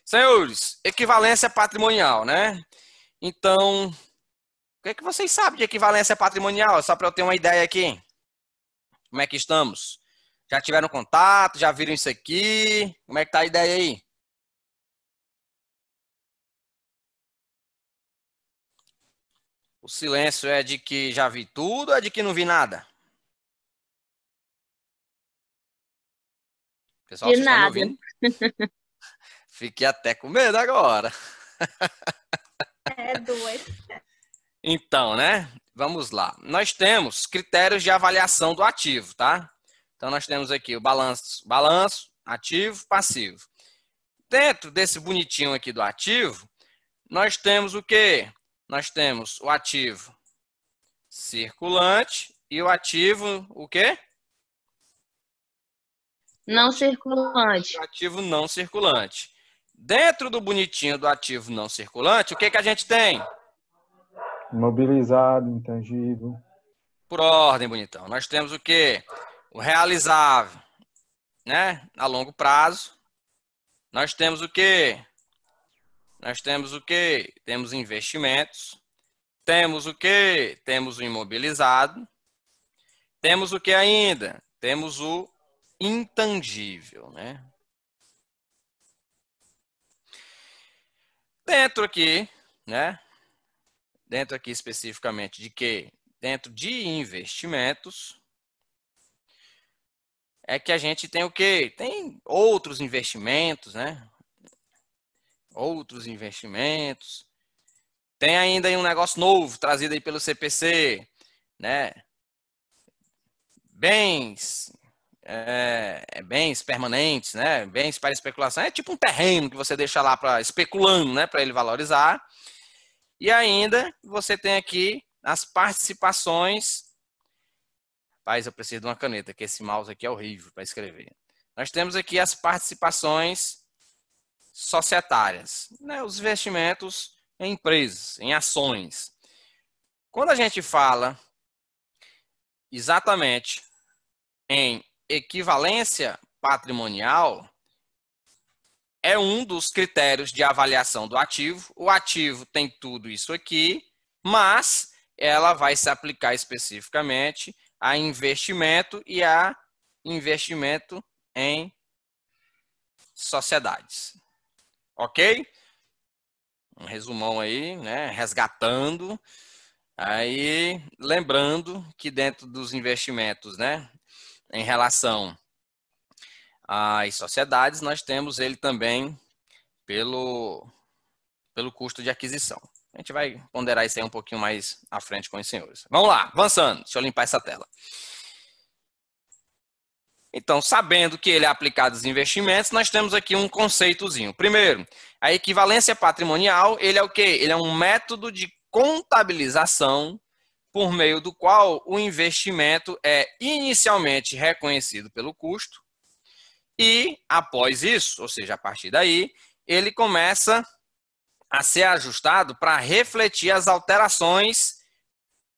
Senhores, equivalência patrimonial, né? Então, o que é que vocês sabem de equivalência patrimonial? Só para eu ter uma ideia aqui. Como é que estamos? Já tiveram contato? Já viram isso aqui? Como é que tá a ideia aí? O silêncio é de que já vi tudo ou é de que não vi nada? Pessoal, De vocês estão me nada. ouvindo? Fiquei até com medo agora. É dois. Então, né? Vamos lá. Nós temos critérios de avaliação do ativo, tá? Então, nós temos aqui o balanço, ativo, passivo. Dentro desse bonitinho aqui do ativo, nós temos o quê? Nós temos o ativo circulante e o ativo, o quê? Não circulante. O ativo não circulante. Dentro do bonitinho do ativo não circulante, o que que a gente tem? Imobilizado, intangível. Por ordem, bonitão. Nós temos o quê? O realizável, né? A longo prazo. Nós temos o quê? Nós temos o quê? Temos investimentos. Temos o quê? Temos o imobilizado. Temos o que ainda? Temos o intangível, né? Dentro aqui, né? Dentro aqui especificamente de quê? Dentro de investimentos, é que a gente tem o quê? Tem outros investimentos, né? Outros investimentos. Tem ainda aí um negócio novo trazido aí pelo CPC, né? Bens, bens permanentes, né? Bens para especulação. É tipo um terreno que você deixa lá para especulando, né? Para ele valorizar. E ainda você tem aqui as participações. Rapaz, eu preciso de uma caneta, que esse mouse aqui é horrível para escrever. Nós temos aqui as participações societárias, né? Os investimentos em empresas, em ações. Quando a gente fala exatamente em equivalência patrimonial, é um dos critérios de avaliação do ativo. O ativo tem tudo isso aqui, mas ela vai se aplicar especificamente a investimento e a investimento em sociedades. Ok? Um resumão aí, né? Resgatando. Aí, lembrando que dentro dos investimentos, né? Em relação às sociedades, nós temos ele também pelo custo de aquisição. A gente vai ponderar isso aí um pouquinho mais à frente com os senhores. Vamos lá, avançando. Deixa eu limpar essa tela. Então, sabendo que ele é aplicado aos investimentos, nós temos aqui um conceitozinho. Primeiro, a equivalência patrimonial, ele é o quê? Ele é um método de contabilização por meio do qual o investimento é inicialmente reconhecido pelo custo e, após isso, ou seja, a partir daí, ele começa a ser ajustado para refletir as alterações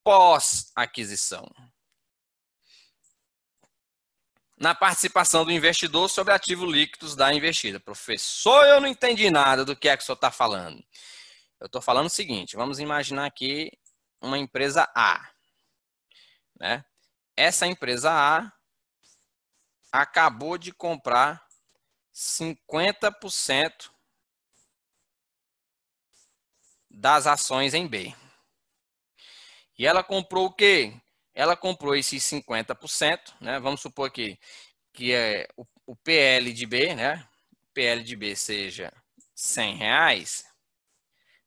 pós-aquisição. Na participação do investidor sobre ativos líquidos da investida. Professor, eu não entendi nada do que é que o senhor está falando. Eu estou falando o seguinte, vamos imaginar aqui uma empresa A. Né? Essa empresa A acabou de comprar 50% das ações em B. E ela comprou o quê? Ela comprou esses 50%, né? Vamos supor aqui que é o PL de B, né? O PL de B seja R$100.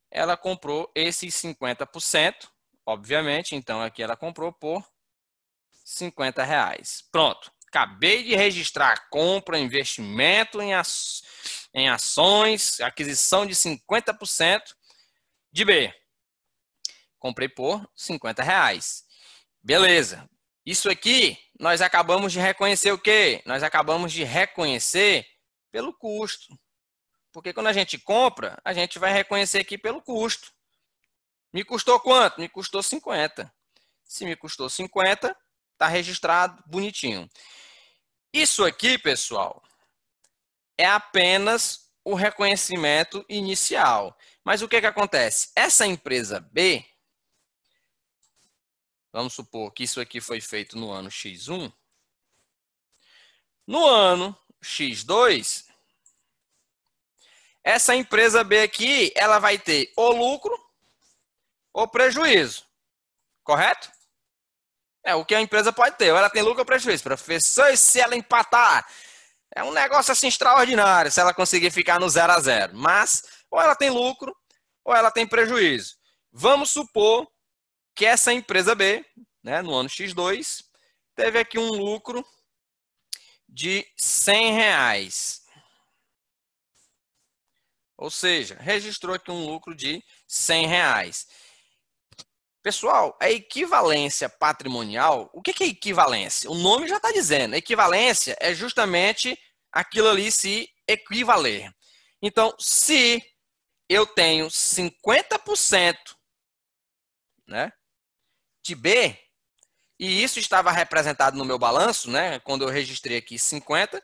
Ela comprou esses 50%, obviamente, então aqui ela comprou por R$50. Pronto. Acabei de registrar a compra, investimento em ações, aquisição de 50% de B. Comprei por R$50. Beleza. Isso aqui, nós acabamos de reconhecer o quê? Nós acabamos de reconhecer pelo custo. Porque quando a gente compra, a gente vai reconhecer aqui pelo custo. Me custou quanto? Me custou 50. Se me custou 50, está registrado bonitinho. Isso aqui, pessoal, é apenas o reconhecimento inicial. Mas o que acontece? Essa empresa B, vamos supor que isso aqui foi feito no ano X1. No ano X2, essa empresa B aqui, ela vai ter ou lucro ou prejuízo. Correto? É o que a empresa pode ter. Ou ela tem lucro ou prejuízo. Professor, e se ela empatar? É um negócio assim extraordinário se ela conseguir ficar no 0 a 0. Mas, ou ela tem lucro, ou ela tem prejuízo. Vamos supor que essa empresa B, né, no ano X2, teve aqui um lucro de R$100. Ou seja, registrou aqui um lucro de R$100. Pessoal, a equivalência patrimonial, o que é equivalência? O nome já está dizendo. Equivalência é justamente aquilo ali se equivaler. Então, se eu tenho 50%, né, de B, e isso estava representado no meu balanço, né, quando eu registrei aqui 50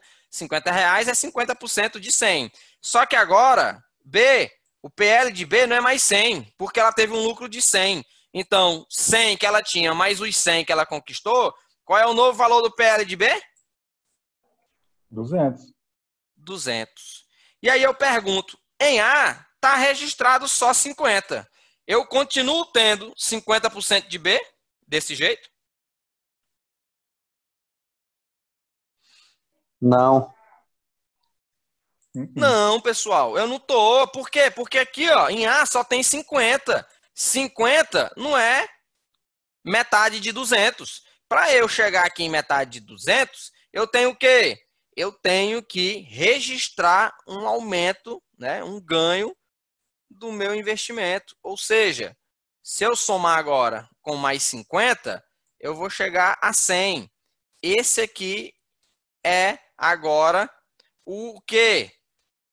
reais é 50% de 100. Só que agora, B, o PL de B não é mais 100, porque ela teve um lucro de 100. Então, 100 que ela tinha, mais os 100 que ela conquistou, qual é o novo valor do PL de B? 200. 200. E aí eu pergunto, em A, está registrado só 50. Eu continuo tendo 50% de B, desse jeito? Não. Não, pessoal, eu não tô. Por quê? Porque aqui, ó, em A só tem 50. 50 não é metade de 200. Para eu chegar aqui em metade de 200, eu tenho o quê? Eu tenho que registrar um aumento, né, um ganho do meu investimento. Ou seja, se eu somar agora com mais 50, eu vou chegar a 100. Esse aqui é agora o quê?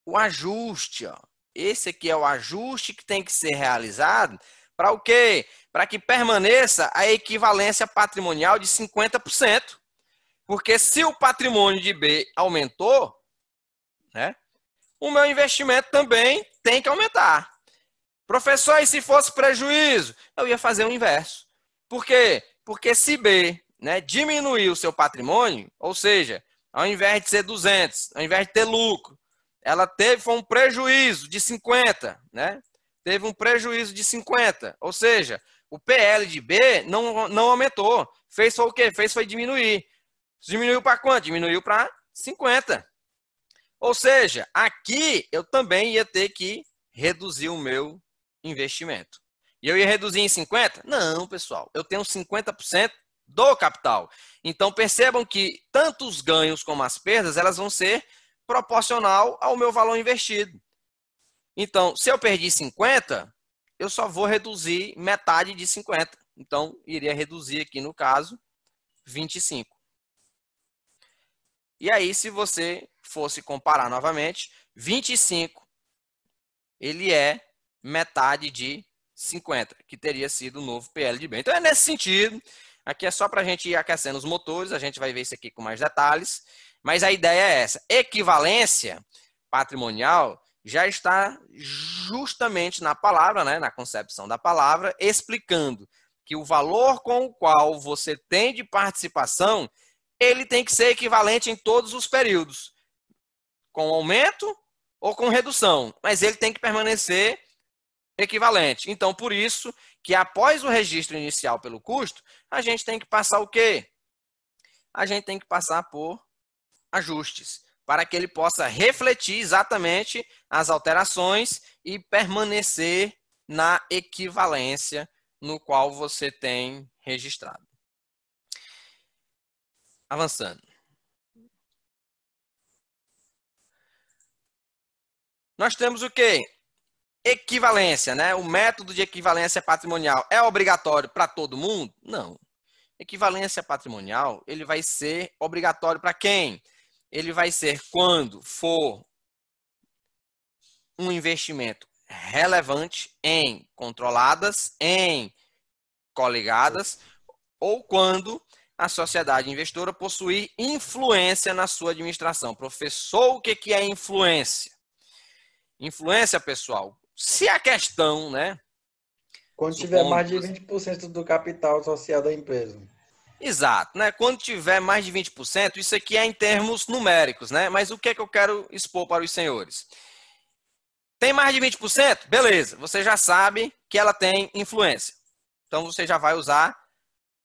O ajuste. Ó. Esse aqui é o ajuste que tem que ser realizado para o quê? Para que permaneça a equivalência patrimonial de 50%. Porque se o patrimônio de B aumentou, né, o meu investimento também tem que aumentar. Professor, e se fosse prejuízo? Eu ia fazer o inverso. Por quê? Porque se B, né, diminuir o seu patrimônio, ou seja, ao invés de ser 200, ao invés de ter lucro, ela foi um prejuízo de 50, né? Teve um prejuízo de 50, ou seja, o PL de B não aumentou. Fez foi o quê? Fez foi diminuir. Diminuiu para quanto? Diminuiu para 50. Ou seja, aqui eu também ia ter que reduzir o meu investimento. E eu ia reduzir em 50%? Não, pessoal. Eu tenho 50% do capital. Então, percebam que tanto os ganhos como as perdas, elas vão ser proporcional ao meu valor investido. Então, se eu perdi 50, eu só vou reduzir metade de 50. Então, iria reduzir aqui, no caso, 25. E aí, se você fosse comparar novamente, 25, ele é metade de 50, que teria sido o novo PL de B. Então, é nesse sentido. Aqui é só para a gente ir aquecendo os motores. A gente vai ver isso aqui com mais detalhes. Mas a ideia é essa. Equivalência patrimonial já está justamente na palavra, né, na concepção da palavra, explicando que o valor com o qual você tem de participação, ele tem que ser equivalente em todos os períodos, com aumento ou com redução, mas ele tem que permanecer equivalente. Então, por isso que após o registro inicial pelo custo, a gente tem que passar o quê? A gente tem que passar por ajustes, para que ele possa refletir exatamente as alterações e permanecer na equivalência no qual você tem registrado. Avançando. Nós temos o quê? Equivalência, né? O método de equivalência patrimonial é obrigatório para todo mundo? Não. Equivalência patrimonial, ele vai ser obrigatório para quem? Ele vai ser quando for um investimento relevante em controladas, em coligadas, ou quando a sociedade investidora possuir influência na sua administração. Professor, o que é influência? Influência, pessoal, se a questão, né? Quando tiver mais de Supondo, 20% do capital social da empresa. exato, né? Quando tiver mais de 20%, isso aqui é em termos numéricos, né? Mas o que é que eu quero expor para os senhores? Tem mais de 20%? Beleza, você já sabe que ela tem influência. Então você já vai usar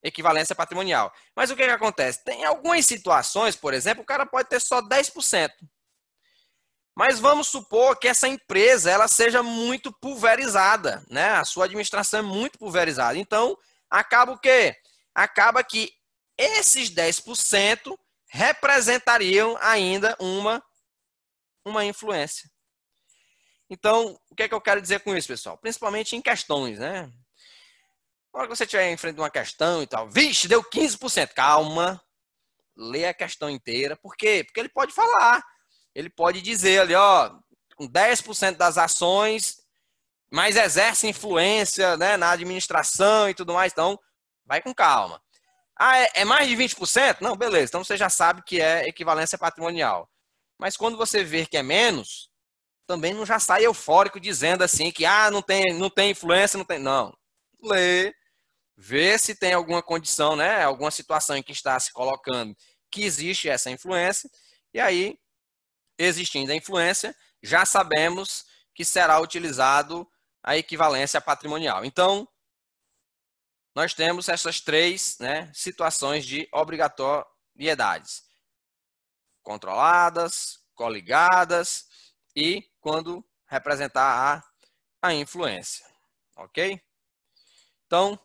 equivalência patrimonial. Mas o que é que acontece? Tem algumas situações, por exemplo, o cara pode ter só 10%. Mas vamos supor que essa empresa ela seja muito pulverizada, né? A sua administração é muito pulverizada. Então, acaba o quê? Acaba que esses 10% representariam ainda uma influência. Então, o que é que eu quero dizer com isso, pessoal? Principalmente em questões, né? Na hora que você estiver em frente a uma questão e tal, vixe, deu 15%. Calma, lê a questão inteira. Por quê? Porque ele pode falar. Ele pode dizer ali, ó, com 10% das ações, mas exerce influência, né, na administração e tudo mais. Então, vai com calma. Ah, é mais de 20%? Não, beleza. Então, você já sabe que é equivalência patrimonial. Mas quando você ver que é menos, também não já sai eufórico dizendo assim que não tem influência, não tem. Não. Lê, vê se tem alguma condição, né, alguma situação em que está se colocando que existe essa influência, e aí, existindo a influência, já sabemos que será utilizado a equivalência patrimonial. Então, nós temos essas três, né, situações de obrigatoriedades: controladas, coligadas e quando representar a influência. Ok? Então,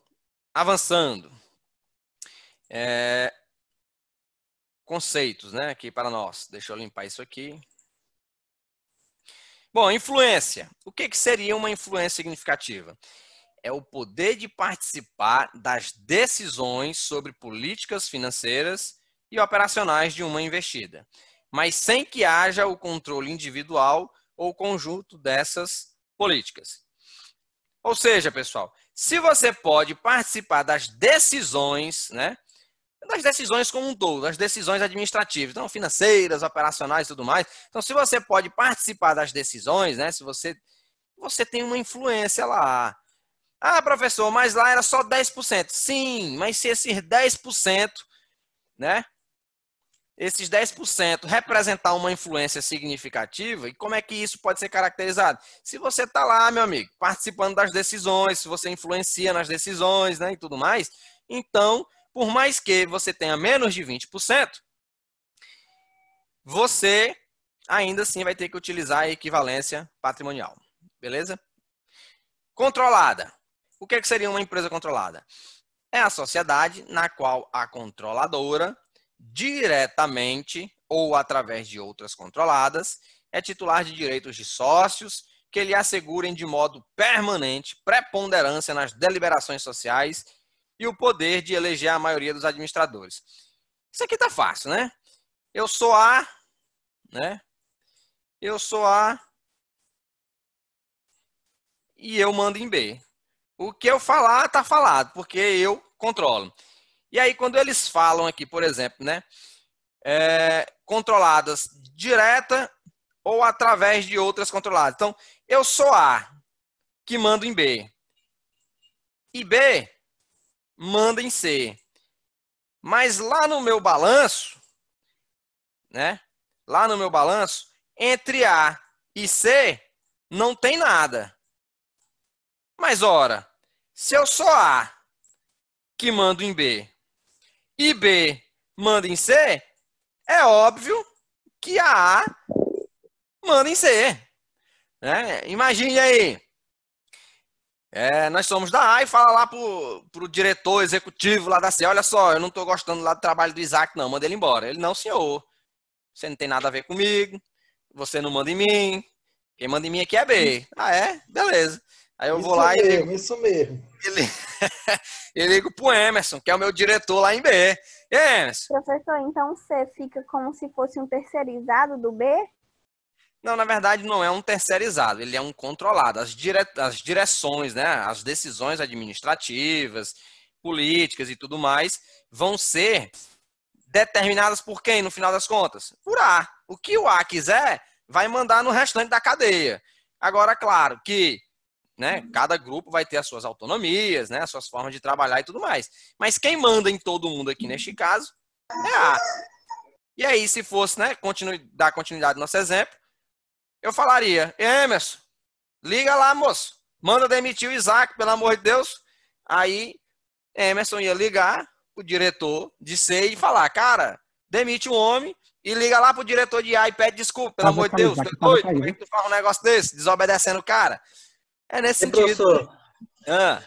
avançando. Conceitos, né, aqui para nós. Deixa eu limpar isso aqui. Bom, influência. O que seria uma influência significativa? É o poder de participar das decisões sobre políticas financeiras e operacionais de uma investida, mas sem que haja o controle individual ou conjunto dessas políticas. Ou seja, pessoal, se você pode participar das decisões, né, das decisões como um todo, das decisões administrativas, então financeiras, operacionais e tudo mais. Então, se você pode participar das decisões, né, se você tem uma influência lá. Ah, professor, mas lá era só 10%. Sim, mas se esses 10%, né, esses 10% representar uma influência significativa, e como é que isso pode ser caracterizado? Se você está lá, meu amigo, participando das decisões, se você influencia nas decisões, né, e tudo mais, então, por mais que você tenha menos de 20%, você ainda assim vai ter que utilizar a equivalência patrimonial. Beleza? Controlada. O que seria uma empresa controlada? É a sociedade na qual a controladora, diretamente ou através de outras controladas, é titular de direitos de sócios que lhe assegurem de modo permanente preponderância nas deliberações sociais e o poder de eleger a maioria dos administradores. Isso aqui tá fácil, né? Eu sou A, né? Eu sou A e eu mando em B. O que eu falar, tá falado, porque eu controlo. E aí, quando eles falam aqui, por exemplo, né? Controladas direta ou através de outras controladas. Então, eu sou A, que mando em B. E B manda em C. Mas lá no meu balanço, né? Lá no meu balanço, entre A e C, não tem nada. Mas, ora, se eu sou A, que mando em B, e B manda em C, é óbvio que a A manda em C. Né? Imagine aí. Nós somos da A e fala lá pro diretor executivo lá da C, olha só, eu não estou gostando lá do trabalho do Isaac, não, manda ele embora. Ele, não, senhor, você não tem nada a ver comigo, você não manda em mim, quem manda em mim aqui é B. Ah, é? Beleza. Aí eu vou lá e ligo. Isso mesmo. Eu ligo pro Emerson, que é o meu diretor lá em B. E aí, Emerson? Professor, então C fica como se fosse um terceirizado do B? Não, na verdade não é um terceirizado, ele é um controlado. As direções, né, as decisões administrativas, políticas e tudo mais vão ser determinadas por quem, no final das contas? Por A. O que o A quiser, vai mandar no restante da cadeia. Agora, claro que, né, cada grupo vai ter as suas autonomias, né, as suas formas de trabalhar e tudo mais. Mas quem manda em todo mundo aqui neste caso é a A. E aí, se fosse, né, dar continuidade no nosso exemplo, eu falaria, Emerson, liga lá, moço. Manda demitir o Isaac, pelo amor de Deus. Aí, Emerson ia ligar o diretor de C e falar, cara, demite o homem e liga lá pro diretor de A e pede desculpa, pelo amor de Deus. Tu é doido? Como é que tu faz um negócio desse? Desobedecendo o cara? É nesse sentido. Professor, Ah,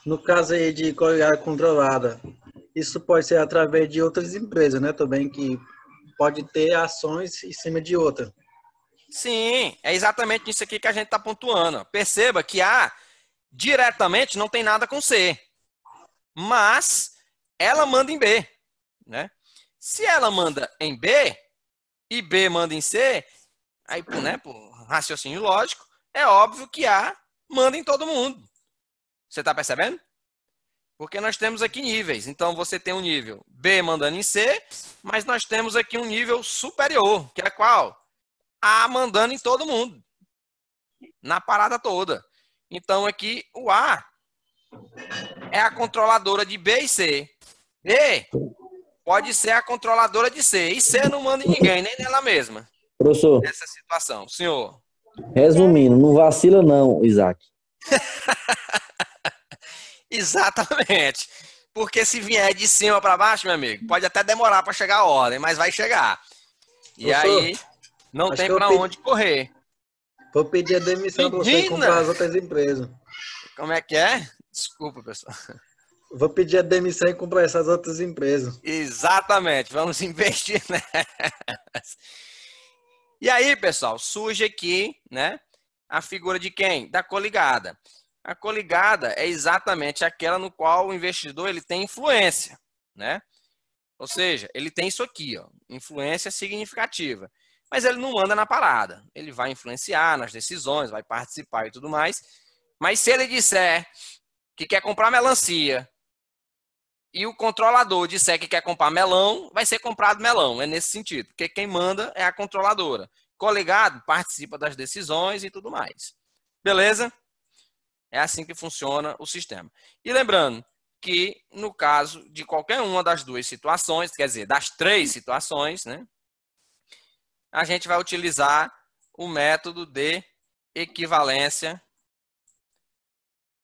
no caso aí de coligada controlada, isso pode ser através de outras empresas, né? Também que pode ter ações em cima de outra. sim, é exatamente isso aqui que a gente está pontuando. Perceba que A diretamente não tem nada com C, mas ela manda em B, né? Se ela manda em B e B manda em C, aí, né, por raciocínio lógico, é óbvio que A manda em todo mundo. Você está percebendo? Porque nós temos aqui níveis. Então, você tem um nível B mandando em C, mas nós temos aqui um nível superior, que é qual? A mandando em todo mundo. Na parada toda. Então, aqui, o A é a controladora de B e C. B pode ser a controladora de C. E C não manda em ninguém, nem nela mesma. Professor, Nessa situação. Senhor. resumindo, não vacila não, Isaac. Exatamente. Porque se vier de cima para baixo, meu amigo, pode até demorar para chegar a ordem, mas vai chegar. E Professor, aí, não acho tem que eu para pedi- onde correr. Vou pedir a demissão para você comprar as outras empresas. Como é que é? Desculpa, pessoal. Vou pedir a demissão e comprar essas outras empresas. Exatamente. Vamos investir nessas. E aí, pessoal, surge aqui, né, a figura de quem? Da coligada. A coligada é exatamente aquela no qual o investidor ele tem influência, né? Ou seja, ele tem isso aqui, ó, influência significativa. Mas ele não manda na parada. Ele vai influenciar nas decisões, vai participar e tudo mais. Mas se ele disser que quer comprar melancia e o controlador disser que quer comprar melão, vai ser comprado melão. É nesse sentido. Porque quem manda é a controladora. Coligado participa das decisões e tudo mais. Beleza? É assim que funciona o sistema. E lembrando que, no caso de qualquer uma das duas situações, quer dizer, das três situações, né, a gente vai utilizar o método de equivalência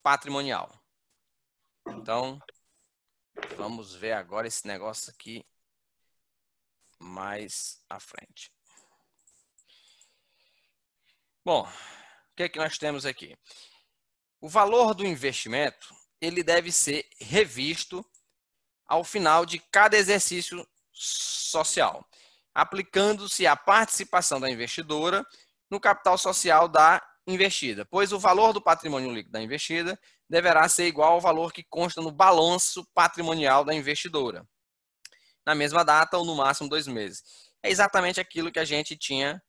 patrimonial. Então, vamos ver agora esse negócio aqui mais à frente. Bom, o que é que nós temos aqui? O valor do investimento, ele deve ser revisto ao final de cada exercício social, aplicando-se a participação da investidora no capital social da investida, pois o valor do patrimônio líquido da investida deverá ser igual ao valor que consta no balanço patrimonial da investidora, na mesma data ou no máximo 2 meses. É exatamente aquilo que a gente tinha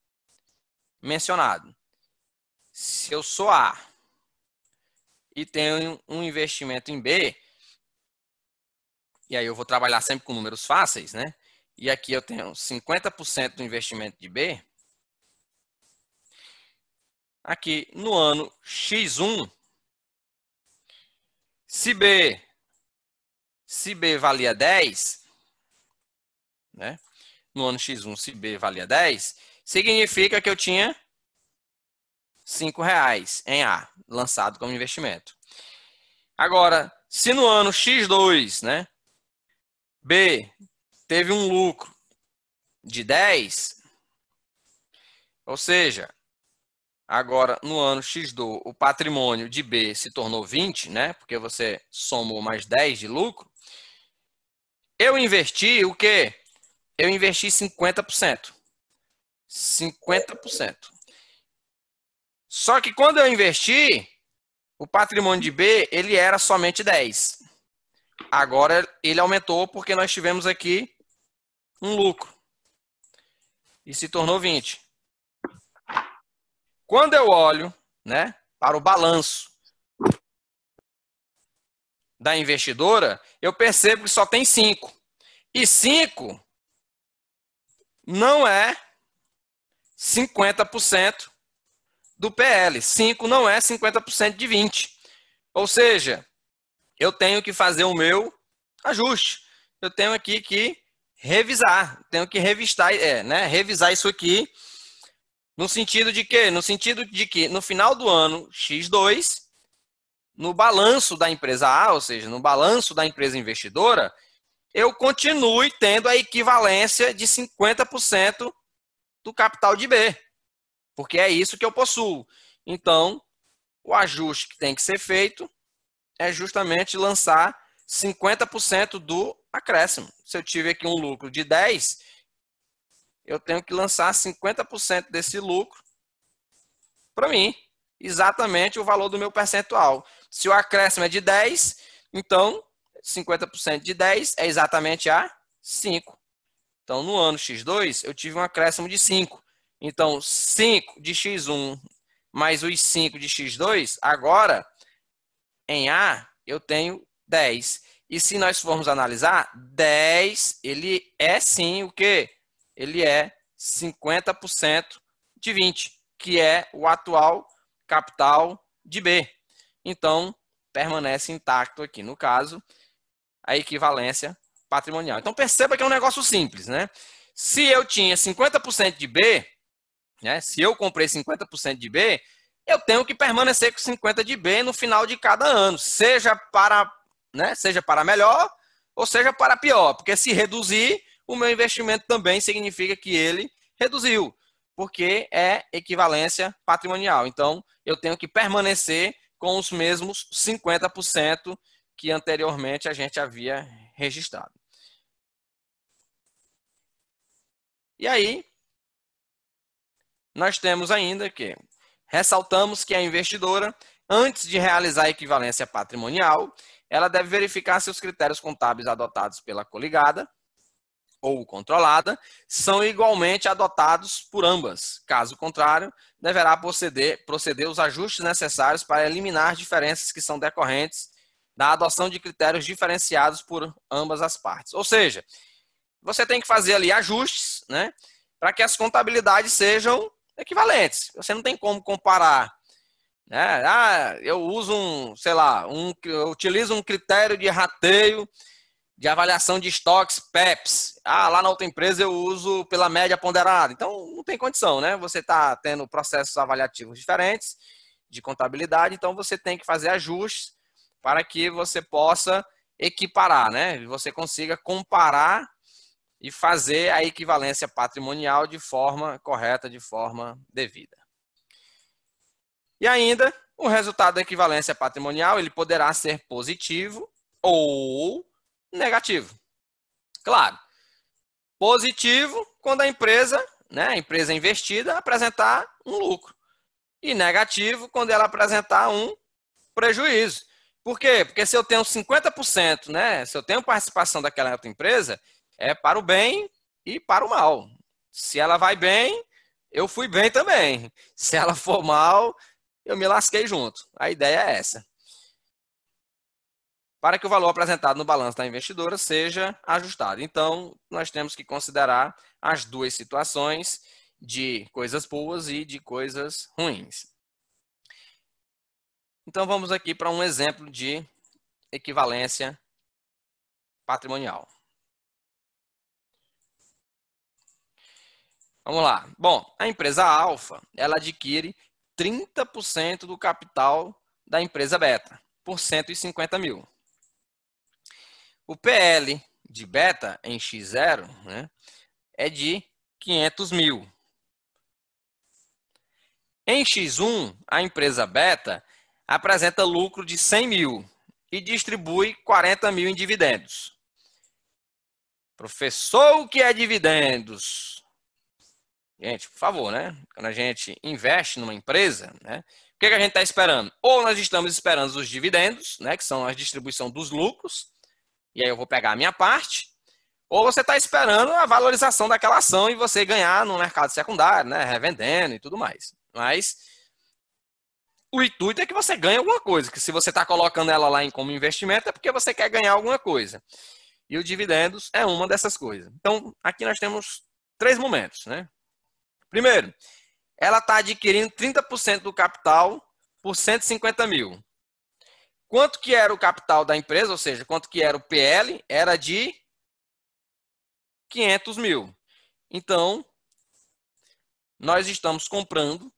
mencionado. Se eu sou A e tenho um investimento em B, e aí eu vou trabalhar sempre com números fáceis, né? E aqui eu tenho 50% do investimento de B. Aqui no ano X1, se B valia 10, né? No ano X1, se B valia 10, significa que eu tinha R$5 em A, lançado como investimento. Agora, se no ano X2, né, B teve um lucro de 10, ou seja, agora no ano X2 o patrimônio de B se tornou 20, né, porque você somou mais 10 de lucro, eu investi o quê? Eu investi 50%. 50%. Só que quando eu investi, o patrimônio de B, ele era somente 10. Agora ele aumentou porque nós tivemos aqui um lucro. E se tornou 20. Quando eu olho, né, para o balanço da investidora, eu percebo que só tem 5. E 5 não é 50% do PL. 5 não é 50% de 20. Ou seja, eu tenho que fazer o meu ajuste. Eu tenho aqui que revisar. Tenho que revisar isso aqui. No sentido de quê? No sentido de que no final do ano X2, no balanço da empresa A, ou seja, no balanço da empresa investidora, eu continue tendo a equivalência de 50% do capital de B. Porque é isso que eu possuo. Então, o ajuste que tem que ser feito é justamente lançar 50% do acréscimo. Se eu tive aqui um lucro de 10, eu tenho que lançar 50% desse lucro para mim. Exatamente o valor do meu percentual. Se o acréscimo é de 10, então 50% de 10 é exatamente a 5. Então, no ano X2, eu tive um acréscimo de 5. Então, 5 de X1 mais os 5 de X2, agora, em A, eu tenho 10. E se nós formos analisar, 10, ele é sim o quê? Ele é 50% de 20, que é o atual capital de B. Então, permanece intacto aqui, no caso, a equivalência patrimonial. Então, perceba que é um negócio simples, né? Se eu tinha 50% de B, né? Se eu comprei 50% de B, eu tenho que permanecer com 50% de B no final de cada ano, seja para melhor ou seja para pior, porque se reduzir, o meu investimento também significa que ele reduziu, porque é equivalência patrimonial. Então, eu tenho que permanecer com os mesmos 50% que anteriormente a gente havia registrado. E aí, nós temos ainda que ressaltamos que a investidora, antes de realizar a equivalência patrimonial, ela deve verificar se os critérios contábeis adotados pela coligada ou controlada são igualmente adotados por ambas. Caso contrário, deverá proceder os ajustes necessários para eliminar diferenças que são decorrentes da adoção de critérios diferenciados por ambas as partes. Ou seja, você tem que fazer ali ajustes, né, para que as contabilidades sejam equivalentes. Você não tem como comparar, né? Eu uso eu utilizo um critério de rateio de avaliação de estoques PEPs. Lá na outra empresa eu uso pela média ponderada. Então, não tem condição, né? Você está tendo processos avaliativos diferentes de contabilidade, então você tem que fazer ajustes para que você possa equiparar, né? Você consiga comparar e fazer a equivalência patrimonial de forma correta, de forma devida. E ainda, o resultado da equivalência patrimonial, ele poderá ser positivo ou negativo. Claro, positivo quando a empresa investida apresentar um lucro. E negativo quando ela apresentar um prejuízo. Por quê? Porque se eu tenho 50%, né, se eu tenho participação daquela outra empresa, é para o bem e para o mal. Se ela vai bem, eu fui bem também. Se ela for mal, eu me lasquei junto. A ideia é essa. Para que o valor apresentado no balanço da investidora seja ajustado. Então, nós temos que considerar as duas situações de coisas boas e de coisas ruins. Então, vamos aqui para um exemplo de equivalência patrimonial. Vamos lá. Bom, a empresa alfa, ela adquire 30% do capital da empresa beta, por 150 mil. O PL de beta em X0, né, é de 500 mil. Em X1, a empresa beta apresenta lucro de 100 mil e distribui 40 mil em dividendos. Professor, o que é dividendos? Gente, por favor, né? Quando a gente investe numa empresa, né? O que a gente está esperando? Ou nós estamos esperando os dividendos, né? Que são a distribuição dos lucros, e aí eu vou pegar a minha parte, ou você está esperando a valorização daquela ação e você ganhar no mercado secundário, né? Revendendo e tudo mais. Mas o intuito é que você ganhe alguma coisa, que se você está colocando ela lá como investimento é porque você quer ganhar alguma coisa. E o dividendos é uma dessas coisas. Então, aqui nós temos 3 momentos, né? Primeiro, ela está adquirindo 30% do capital por 150 mil. Quanto que era o capital da empresa, ou seja, quanto que era o PL? Era de 500 mil. Então, nós estamos comprando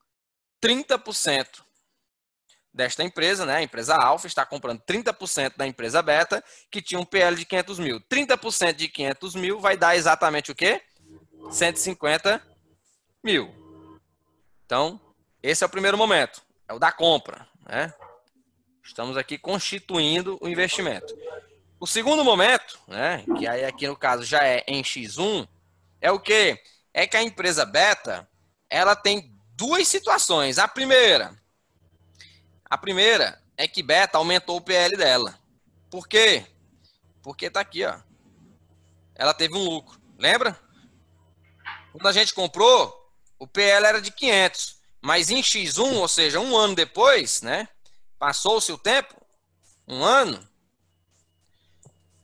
30% desta empresa, né? A empresa alfa está comprando 30% da empresa beta, que tinha um PL de 500 mil. 30% de 500 mil vai dar exatamente o quê? 150 mil. Então, esse é o primeiro momento, é o da compra, né? Estamos aqui constituindo o investimento. O segundo momento, né, que aí aqui no caso já é em X1, é o quê? É que a empresa beta, ela tem duas situações. A primeira é que beta aumentou o PL dela. Por quê? Porque tá aqui, ó. Ela teve um lucro. Lembra? Quando a gente comprou, o PL era de 500. Mas em X1, ou seja, um ano depois, né? Passou-se o tempo, um ano,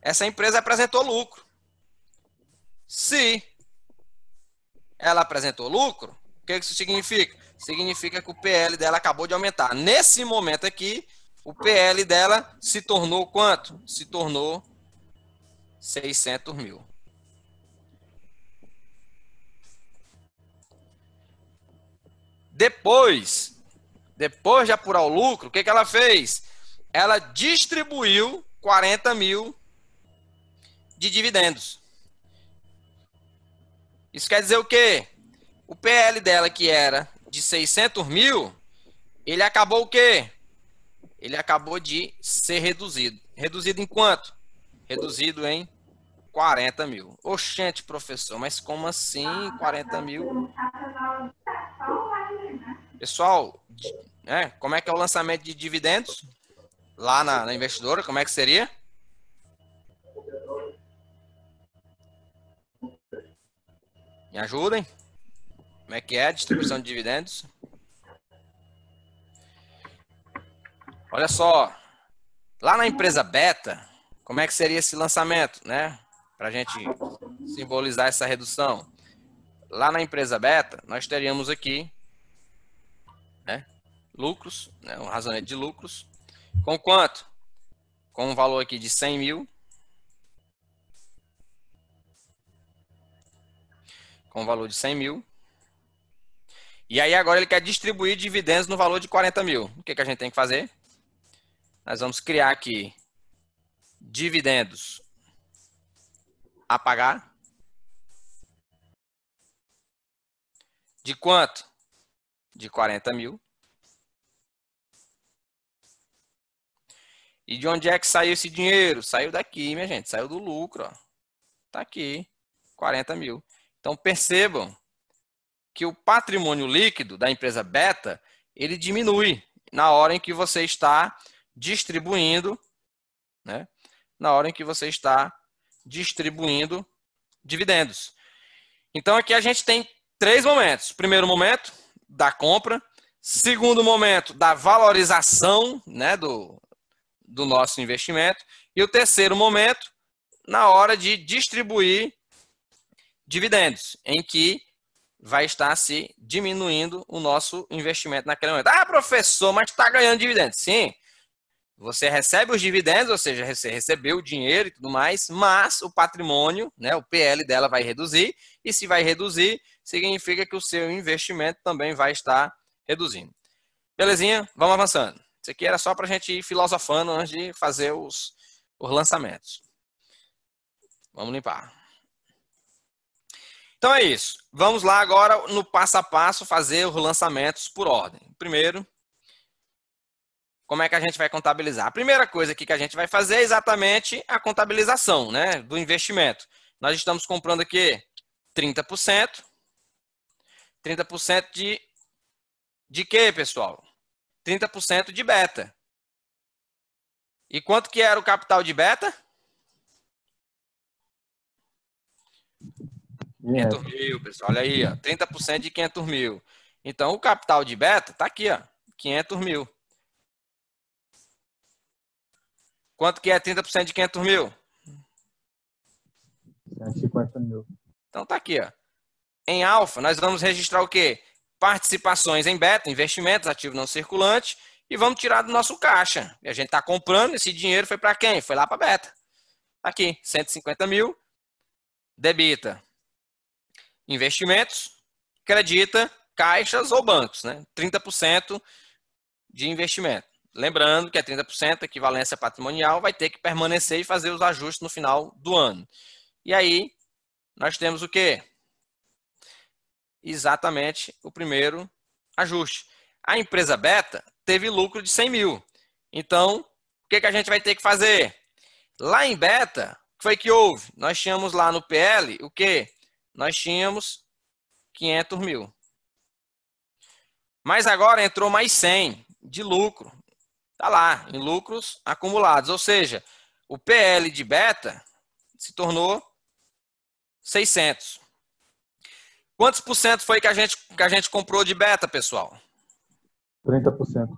essa empresa apresentou lucro. Se ela apresentou lucro, o que isso significa? Significa que o PL dela acabou de aumentar. Nesse momento aqui, o PL dela se tornou quanto? Se tornou 600 mil. Depois de apurar o lucro, o que ela fez? Ela distribuiu 40 mil de dividendos. Isso quer dizer o quê? O PL dela, que era de 600 mil, ele acabou o quê? Ele acabou de ser reduzido. Reduzido em quanto? Reduzido em 40 mil. Oxente, professor, mas como assim 40 mil? Pessoal, né, como é que é o lançamento de dividendos? Lá na investidora, como é que seria? Me ajudem? Como é que é a distribuição de dividendos? Olha só, lá na empresa beta, como é que seria esse lançamento, né? Para a gente simbolizar essa redução. Lá na empresa beta, nós teríamos aqui, né, lucros, né, um razonamento de lucros, com quanto? Com um valor aqui de 100 mil. Com um valor de 100 mil. E aí agora ele quer distribuir dividendos no valor de 40 mil. O que a gente tem que fazer? Nós vamos criar aqui dividendos a pagar. De quanto? De 40 mil. E de onde é que saiu esse dinheiro? Saiu daqui, minha gente. Saiu do lucro. Ó. Tá aqui. 40 mil. Então percebam que o patrimônio líquido da empresa beta, ele diminui na hora em que você está distribuindo, né? Na hora em que você está distribuindo dividendos. Então aqui a gente tem três momentos. Primeiro momento, da compra. Segundo momento, da valorização, né, do nosso investimento. E o terceiro momento, na hora de distribuir dividendos, em que vai estar se diminuindo o nosso investimento naquele momento. Ah, professor, mas está ganhando dividendos. Sim, você recebe os dividendos, ou seja, você recebeu o dinheiro e tudo mais, mas o patrimônio, né, o PL dela vai reduzir, e se vai reduzir, significa que o seu investimento também vai estar reduzindo. Belezinha? Vamos avançando. Isso aqui era só para a gente ir filosofando antes de fazer os lançamentos. Vamos limpar. Então é isso. Vamos lá agora no passo a passo fazer os lançamentos por ordem. Primeiro, como é que a gente vai contabilizar? A primeira coisa aqui que a gente vai fazer é exatamente a contabilização, né, do investimento. Nós estamos comprando aqui 30%. 30% de quê, pessoal? 30% de beta. E quanto que era o capital de beta? 500 mil, pessoal. Olha aí, ó, 30% de 500 mil. Então, o capital de beta está aqui, ó, 500 mil. Quanto que é 30% de 500 mil? 150 mil. Então, tá aqui, ó. Em alfa, nós vamos registrar o quê? participações em beta, investimentos, ativo não circulante, e vamos tirar do nosso caixa. E a gente está comprando, esse dinheiro foi para quem? Foi lá para beta. Aqui, 150 mil, debita investimentos, credita caixas ou bancos, né? 30% de investimento. Lembrando que é 30% equivalência patrimonial, vai ter que permanecer e fazer os ajustes no final do ano. E aí, nós temos o quê? Exatamente o primeiro ajuste. A empresa beta teve lucro de 100 mil. Então, o que a gente vai ter que fazer? Lá em beta, o que foi que houve? Nós tínhamos lá no PL o quê? Nós tínhamos 500 mil. Mas agora entrou mais 100 de lucro. Está lá, em lucros acumulados. Ou seja, o PL de beta se tornou 600. Quantos por cento foi que a gente comprou de beta, pessoal? 30%.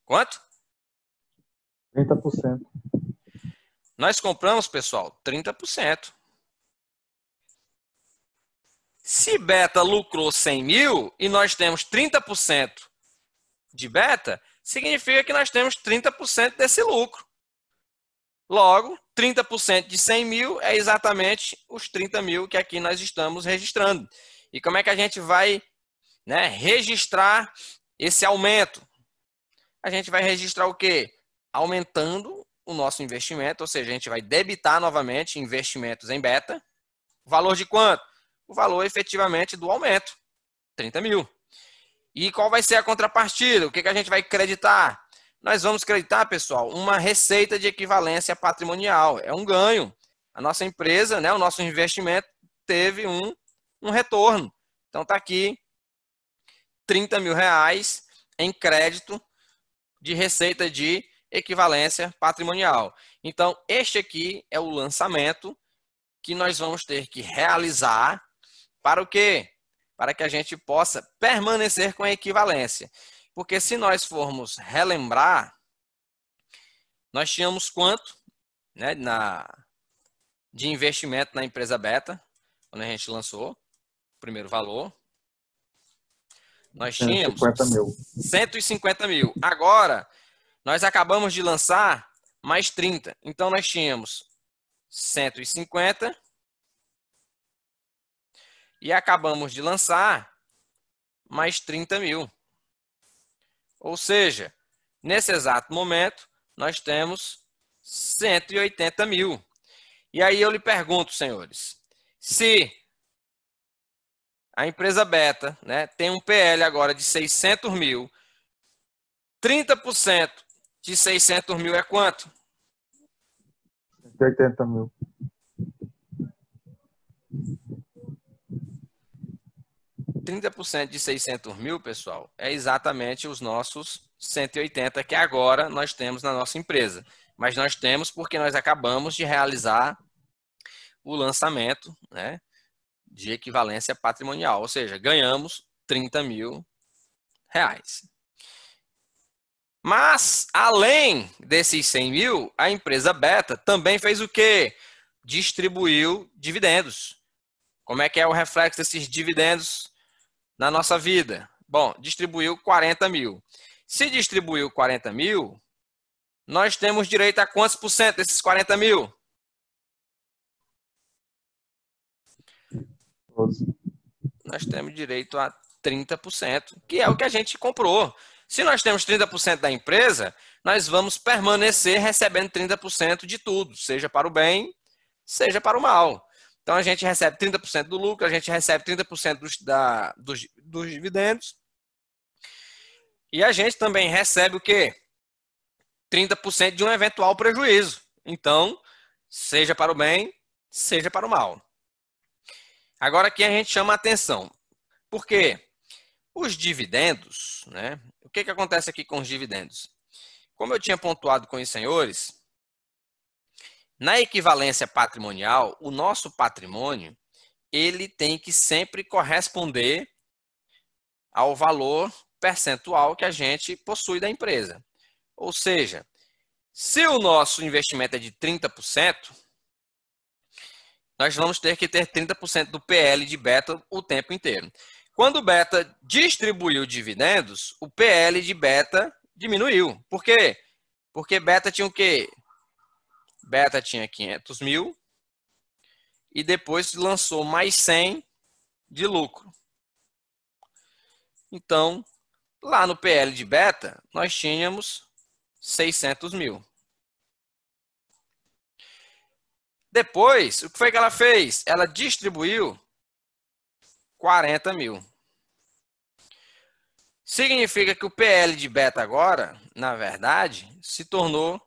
Quanto? 30%. Nós compramos, pessoal, 30%. Se beta lucrou 100 mil e nós temos 30% de beta, significa que nós temos 30% desse lucro. Logo, 30% de 100 mil é exatamente os 30 mil que aqui nós estamos registrando. E como é que a gente vai, né, registrar esse aumento? A gente vai registrar o quê? Aumentando o nosso investimento, ou seja, a gente vai debitar novamente investimentos em beta. O valor de quanto? O valor efetivamente do aumento, 30 mil. E qual vai ser a contrapartida? O que a gente vai creditar? Nós vamos creditar, pessoal, uma receita de equivalência patrimonial. É um ganho. A nossa empresa, né, o nosso investimento teve um retorno. Então está aqui 30 mil reais em crédito de receita de equivalência patrimonial. Então, este aqui é o lançamento que nós vamos ter que realizar para o quê? Para que a gente possa permanecer com a equivalência. Porque se nós formos relembrar, nós tínhamos quanto, né, de investimento na empresa beta, quando a gente lançou o primeiro valor? Nós tínhamos 150 mil. Agora, nós acabamos de lançar mais 30. Então, nós tínhamos 150 e acabamos de lançar mais 30 mil. Ou seja, nesse exato momento, nós temos 180 mil. E aí eu lhe pergunto, senhores, se a empresa beta, né, tem um PL agora de 600 mil, 30% de 600 mil é quanto? 180 mil. 30% de 600 mil, pessoal, é exatamente os nossos 180 que agora nós temos na nossa empresa. Mas nós temos porque nós acabamos de realizar o lançamento, né, de equivalência patrimonial. Ou seja, ganhamos 30 mil reais. Mas, além desses 100 mil, a empresa beta também fez o quê? Distribuiu dividendos. Como é que é o reflexo desses dividendos na nossa vida? Bom, distribuiu 40 mil. Se distribuiu 40 mil, nós temos direito a quantos por cento desses 40 mil? 12. Nós temos direito a 30%, que é o que a gente comprou. Se nós temos 30% da empresa, nós vamos permanecer recebendo 30% de tudo, seja para o bem, seja para o mal. Então, a gente recebe 30% do lucro, a gente recebe 30% dos dividendos. E a gente também recebe o quê? 30% de um eventual prejuízo. Então, seja para o bem, seja para o mal. Agora, aqui a gente chama a atenção. Por quê? Os dividendos, né? O que acontece aqui com os dividendos? Como eu tinha pontuado com os senhores, na equivalência patrimonial, o nosso patrimônio, ele tem que sempre corresponder ao valor percentual que a gente possui da empresa. Ou seja, se o nosso investimento é de 30%, nós vamos ter que ter 30% do PL de beta o tempo inteiro. Quando o beta distribuiu dividendos, o PL de beta diminuiu. Por quê? Porque beta tinha o quê? Beta tinha 500 mil e depois lançou mais 100 de lucro. Então, lá no PL de beta, nós tínhamos 600 mil. Depois, o que foi que ela fez? Ela distribuiu 40 mil. Significa que o PL de beta agora, na verdade, se tornou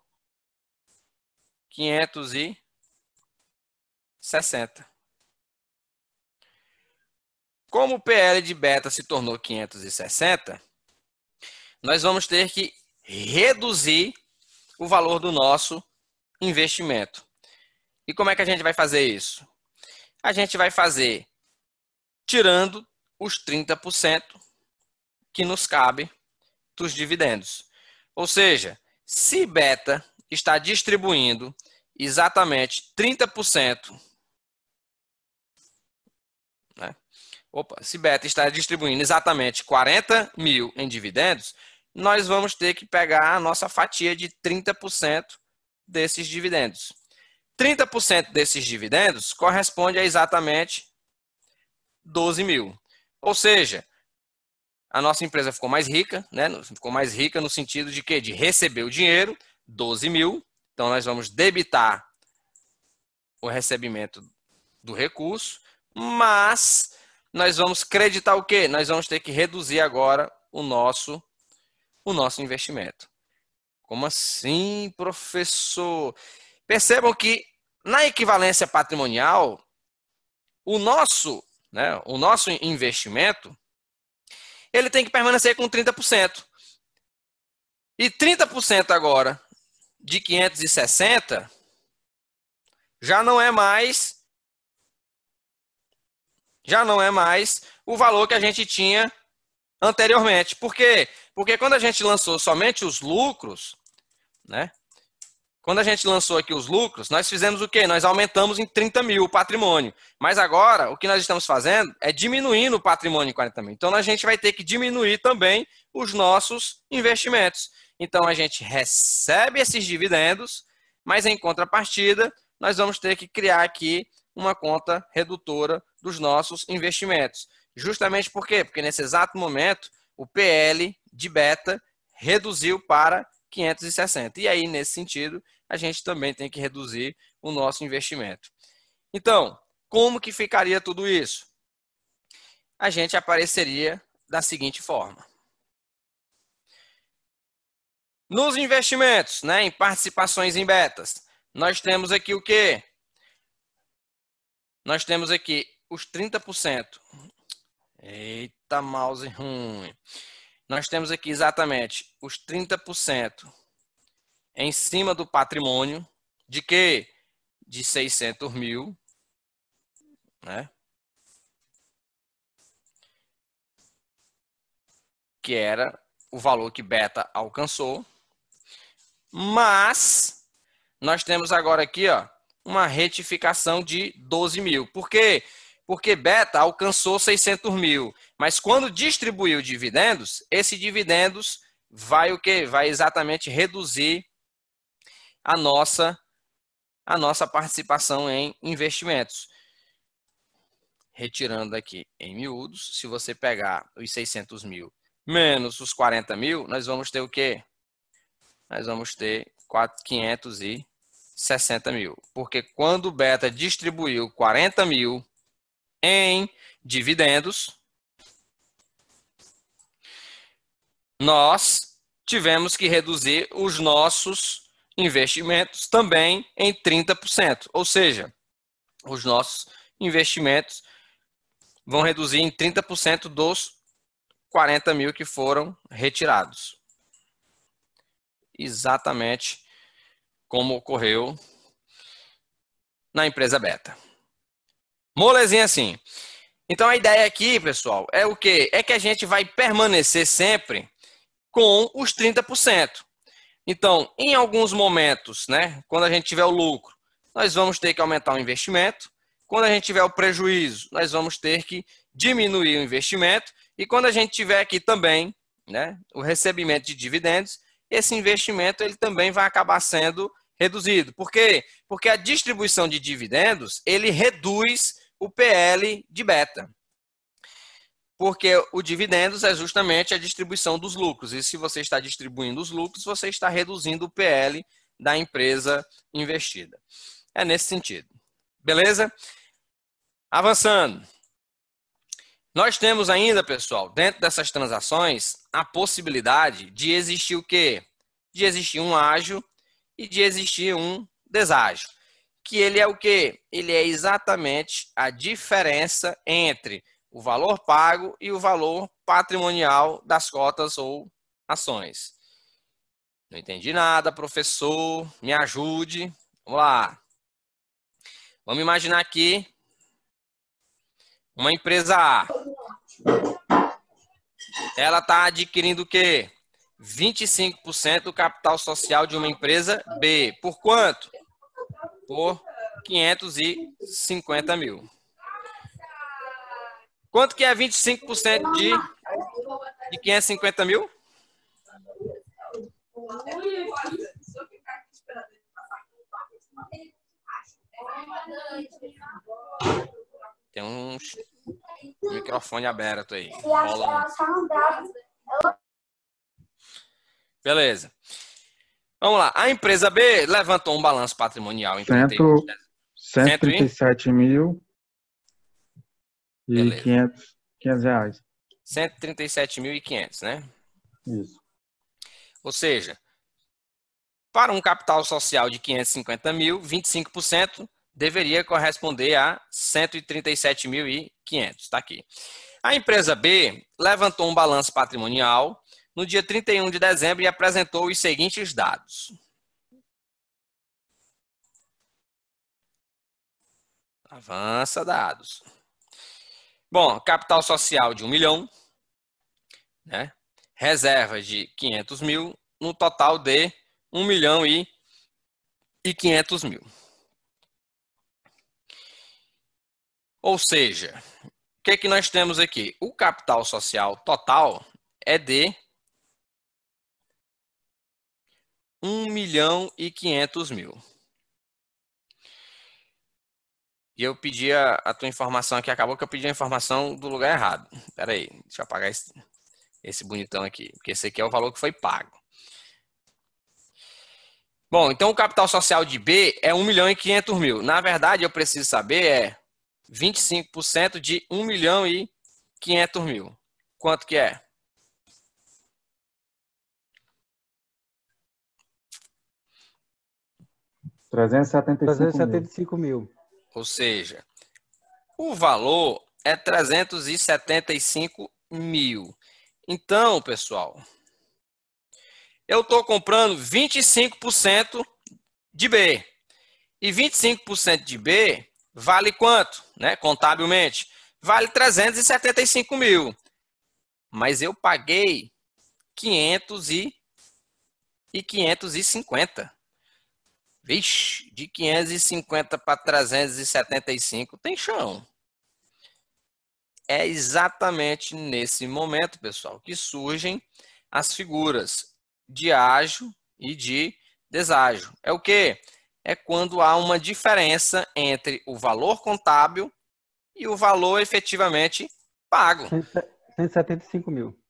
560. Como o PL de beta se tornou 560, nós vamos ter que reduzir o valor do nosso investimento. E como é que a gente vai fazer isso? A gente vai fazer tirando os 30% que nos cabe dos dividendos. Ou seja, se beta está distribuindo exatamente 30%, né? Se beta está distribuindo exatamente 40 mil em dividendos, nós vamos ter que pegar a nossa fatia de 30% desses dividendos. 30% desses dividendos corresponde a exatamente 12 mil. Ou seja, a nossa empresa ficou mais rica, né? Ficou mais rica no sentido de quê? De receber o dinheiro, 12 mil. Então, nós vamos debitar o recebimento do recurso, mas nós vamos creditar o quê? Nós vamos ter que reduzir agora o nosso investimento. Como assim, professor? Percebam que na equivalência patrimonial, o nosso investimento, ele tem que permanecer com 30%. E 30% agora de 560 já não é mais o valor que a gente tinha anteriormente. Por quê? Porque quando a gente lançou somente os lucros, né? Quando a gente lançou aqui os lucros, nós fizemos o quê? Nós aumentamos em 30 mil o patrimônio. Mas agora, o que nós estamos fazendo é diminuindo o patrimônio em 40 mil. Então, a gente vai ter que diminuir também os nossos investimentos. Então, a gente recebe esses dividendos, mas em contrapartida, nós vamos ter que criar aqui uma conta redutora dos nossos investimentos. Justamente por quê? Porque nesse exato momento, o PL de beta reduziu para 560. E aí, nesse sentido, a gente também tem que reduzir o nosso investimento. Então, como que ficaria tudo isso? A gente apareceria da seguinte forma. Nos investimentos, né, em participações em betas, nós temos aqui o quê? Nós temos aqui os 30%. Eita, mouse ruim. Nós temos aqui exatamente os 30% em cima do patrimônio de quê? De 600 mil, né? Que era o valor que beta alcançou. Mas nós temos agora aqui, ó, uma retificação de 12 mil. Por quê? Porque beta alcançou 600 mil. Mas quando distribuiu dividendos, esse dividendos vai o quê? Vai exatamente reduzir a nossa participação em investimentos. Retirando aqui em miúdos, se você pegar os 600 mil menos os 40 mil, nós vamos ter o quê? Nós vamos ter 560 mil. Porque quando o beta distribuiu 40 mil em dividendos, nós tivemos que reduzir os nossos investimentos também em 30%. Ou seja, os nossos investimentos vão reduzir em 30% dos 40 mil que foram retirados. Exatamente como ocorreu na empresa beta. Molezinha assim. Então a ideia aqui, pessoal, é o quê? É que a gente vai permanecer sempre com os 30%. Então, em alguns momentos, né, quando a gente tiver o lucro, nós vamos ter que aumentar o investimento. Quando a gente tiver o prejuízo, nós vamos ter que diminuir o investimento. E quando a gente tiver aqui também, né, o recebimento de dividendos, esse investimento ele também vai acabar sendo reduzido. Por quê? Porque a distribuição de dividendos, ele reduz o PL de beta. Porque o dividendos é justamente a distribuição dos lucros. E se você está distribuindo os lucros, você está reduzindo o PL da empresa investida. É nesse sentido. Beleza? Avançando. Nós temos ainda, pessoal, dentro dessas transações, a possibilidade de existir o quê? De existir um ágio e de existir um deságio. Que ele é o quê? Ele é exatamente a diferença entre o valor pago e o valor patrimonial das cotas ou ações. Não entendi nada, professor. Me ajude. Vamos lá. Vamos imaginar aqui uma empresa A. Ela está adquirindo o quê? 25% do capital social de uma empresa B. Por quanto? Por 550 mil. Quanto que é 25% de 550 mil? Tem um microfone aberto aí. Beleza. Vamos lá. A empresa B levantou um balanço patrimonial em 137 mil e 500 reais. 137.500, né? Isso. Ou seja, para um capital social de 550 mil, 25% deveria corresponder a 137.500. Está aqui. A empresa B levantou um balanço patrimonial no dia 31 de dezembro e apresentou os seguintes dados. Avança dados. Bom, capital social de 1 milhão, né? Reserva de 500 mil, no total de 1 milhão e 500 mil. Ou seja, o que que nós temos aqui? O capital social total é de 1 milhão e 500 mil. E eu pedi a tua informação aqui, acabou que eu pedi a informação do lugar errado. Espera aí, deixa eu apagar esse bonitão aqui, porque esse aqui é o valor que foi pago. Bom, então o capital social de B é 1 milhão e 500 mil. Na verdade, eu preciso saber 25% de 1 milhão e 500 mil. Quanto que é? R$375 mil. Ou seja, o valor é 375 mil. Então, pessoal, eu estou comprando 25% de B. E 25% de B vale quanto? Né? Contabilmente, vale 375 mil. Mas eu paguei 500 e 550. Vixe, de 550 para 375 tem chão. É exatamente nesse momento, pessoal, que surgem as figuras de ágio e de deságio. É o quê? É quando há uma diferença entre o valor contábil e o valor efetivamente pago. 175 mil.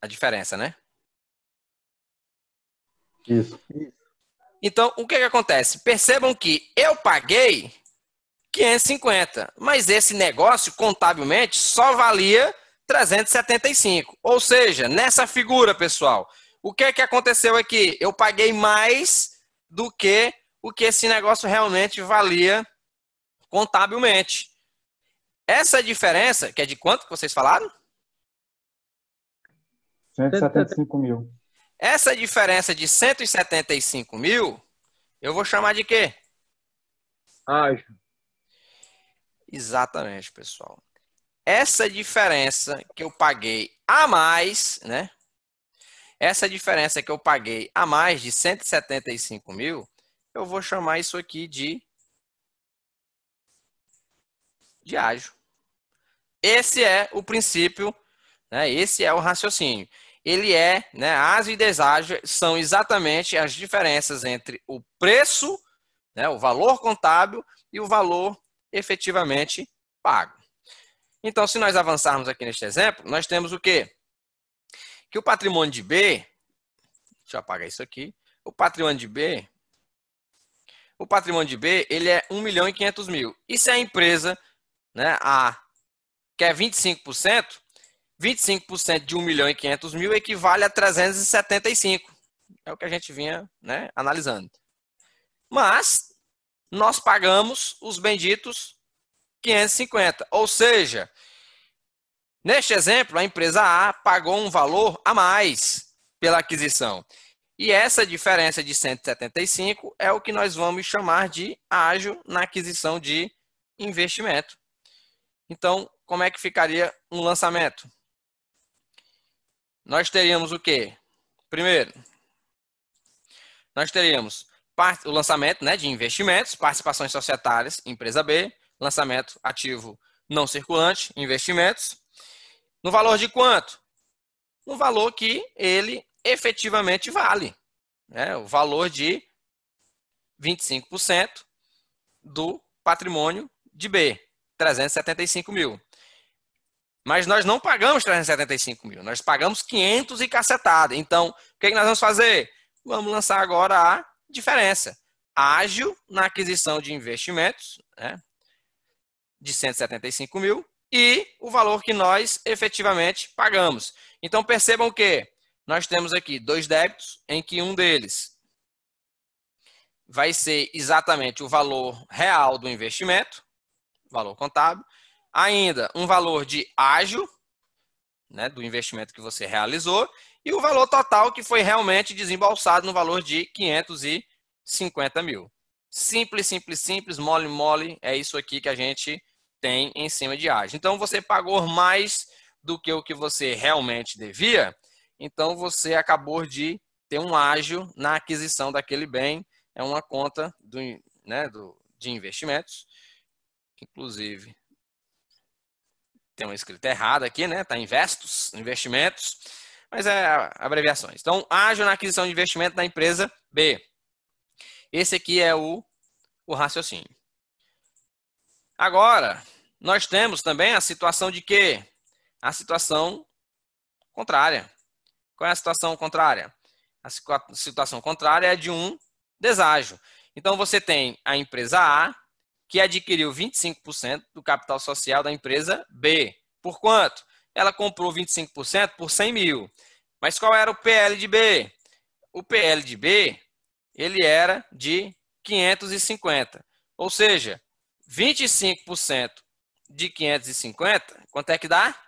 A diferença, né? Isso. Então, o que acontece? Percebam que eu paguei 550, mas esse negócio, contabilmente, só valia 375. Ou seja, nessa figura, pessoal, o que aconteceu aqui? Eu paguei mais do que o que esse negócio realmente valia contabilmente. Essa diferença, que é de quanto que vocês falaram? 175 mil. Essa diferença de 175 mil, eu vou chamar de quê? Ágio. Exatamente, pessoal. Essa diferença que eu paguei a mais, né? Essa diferença que eu paguei a mais de 175 mil, eu vou chamar isso aqui de de ágio. Esse é o princípio, né? Esse é o raciocínio. Ele é, né, ágio e deságio são exatamente as diferenças entre o preço, né, o valor contábil e o valor efetivamente pago. Então, se nós avançarmos aqui neste exemplo, nós temos o quê? Que o patrimônio de B, deixa eu apagar isso aqui, o patrimônio de B, ele é 1.500.000. E se a empresa, né, A, quer 25%, 25% de 1.500.000 equivale a 375. É o que a gente vinha, né, analisando. Mas nós pagamos os benditos 550. Ou seja, neste exemplo, a empresa A pagou um valor a mais pela aquisição. E essa diferença de 175 é o que nós vamos chamar de ágio na aquisição de investimento. Então, como é que ficaria um lançamento? Nós teríamos o quê? Primeiro, nós teríamos o lançamento, né, de investimentos, participações societárias, empresa B, lançamento ativo não circulante, investimentos. No valor de quanto? No valor que ele efetivamente vale, né? O valor de 25% do patrimônio de B, 375 mil. Mas nós não pagamos 375 mil, nós pagamos 500 e cacetada. Então, o que é que nós vamos fazer? Vamos lançar agora a diferença. Ágio na aquisição de investimentos, né, de 175 mil e o valor que nós efetivamente pagamos. Então, percebam que nós temos aqui dois débitos, em que um deles vai ser exatamente o valor real do investimento, valor contábil, ainda um valor de ágio, né, do investimento que você realizou, e o valor total que foi realmente desembolsado no valor de 550 mil. Simples, simples, simples, mole, mole, é isso aqui que a gente tem em cima de ágio. Então, você pagou mais do que o que você realmente devia, então você acabou de ter um ágio na aquisição daquele bem, é uma conta de investimentos, inclusive tem uma escrita errada aqui, né? Está investos, investimentos, mas é abreviações. Então, ágio na aquisição de investimento da empresa B. Esse aqui é o raciocínio. Agora, nós temos também a situação de quê? A situação contrária. Qual é a situação contrária? A situação contrária é de um deságio. Então, você tem a empresa A, que adquiriu 25% do capital social da empresa B. Por quanto? Ela comprou 25% por 100 mil. Mas qual era o PL de B? O PL de B, ele era de 550. Ou seja, 25% de 550, quanto é que dá?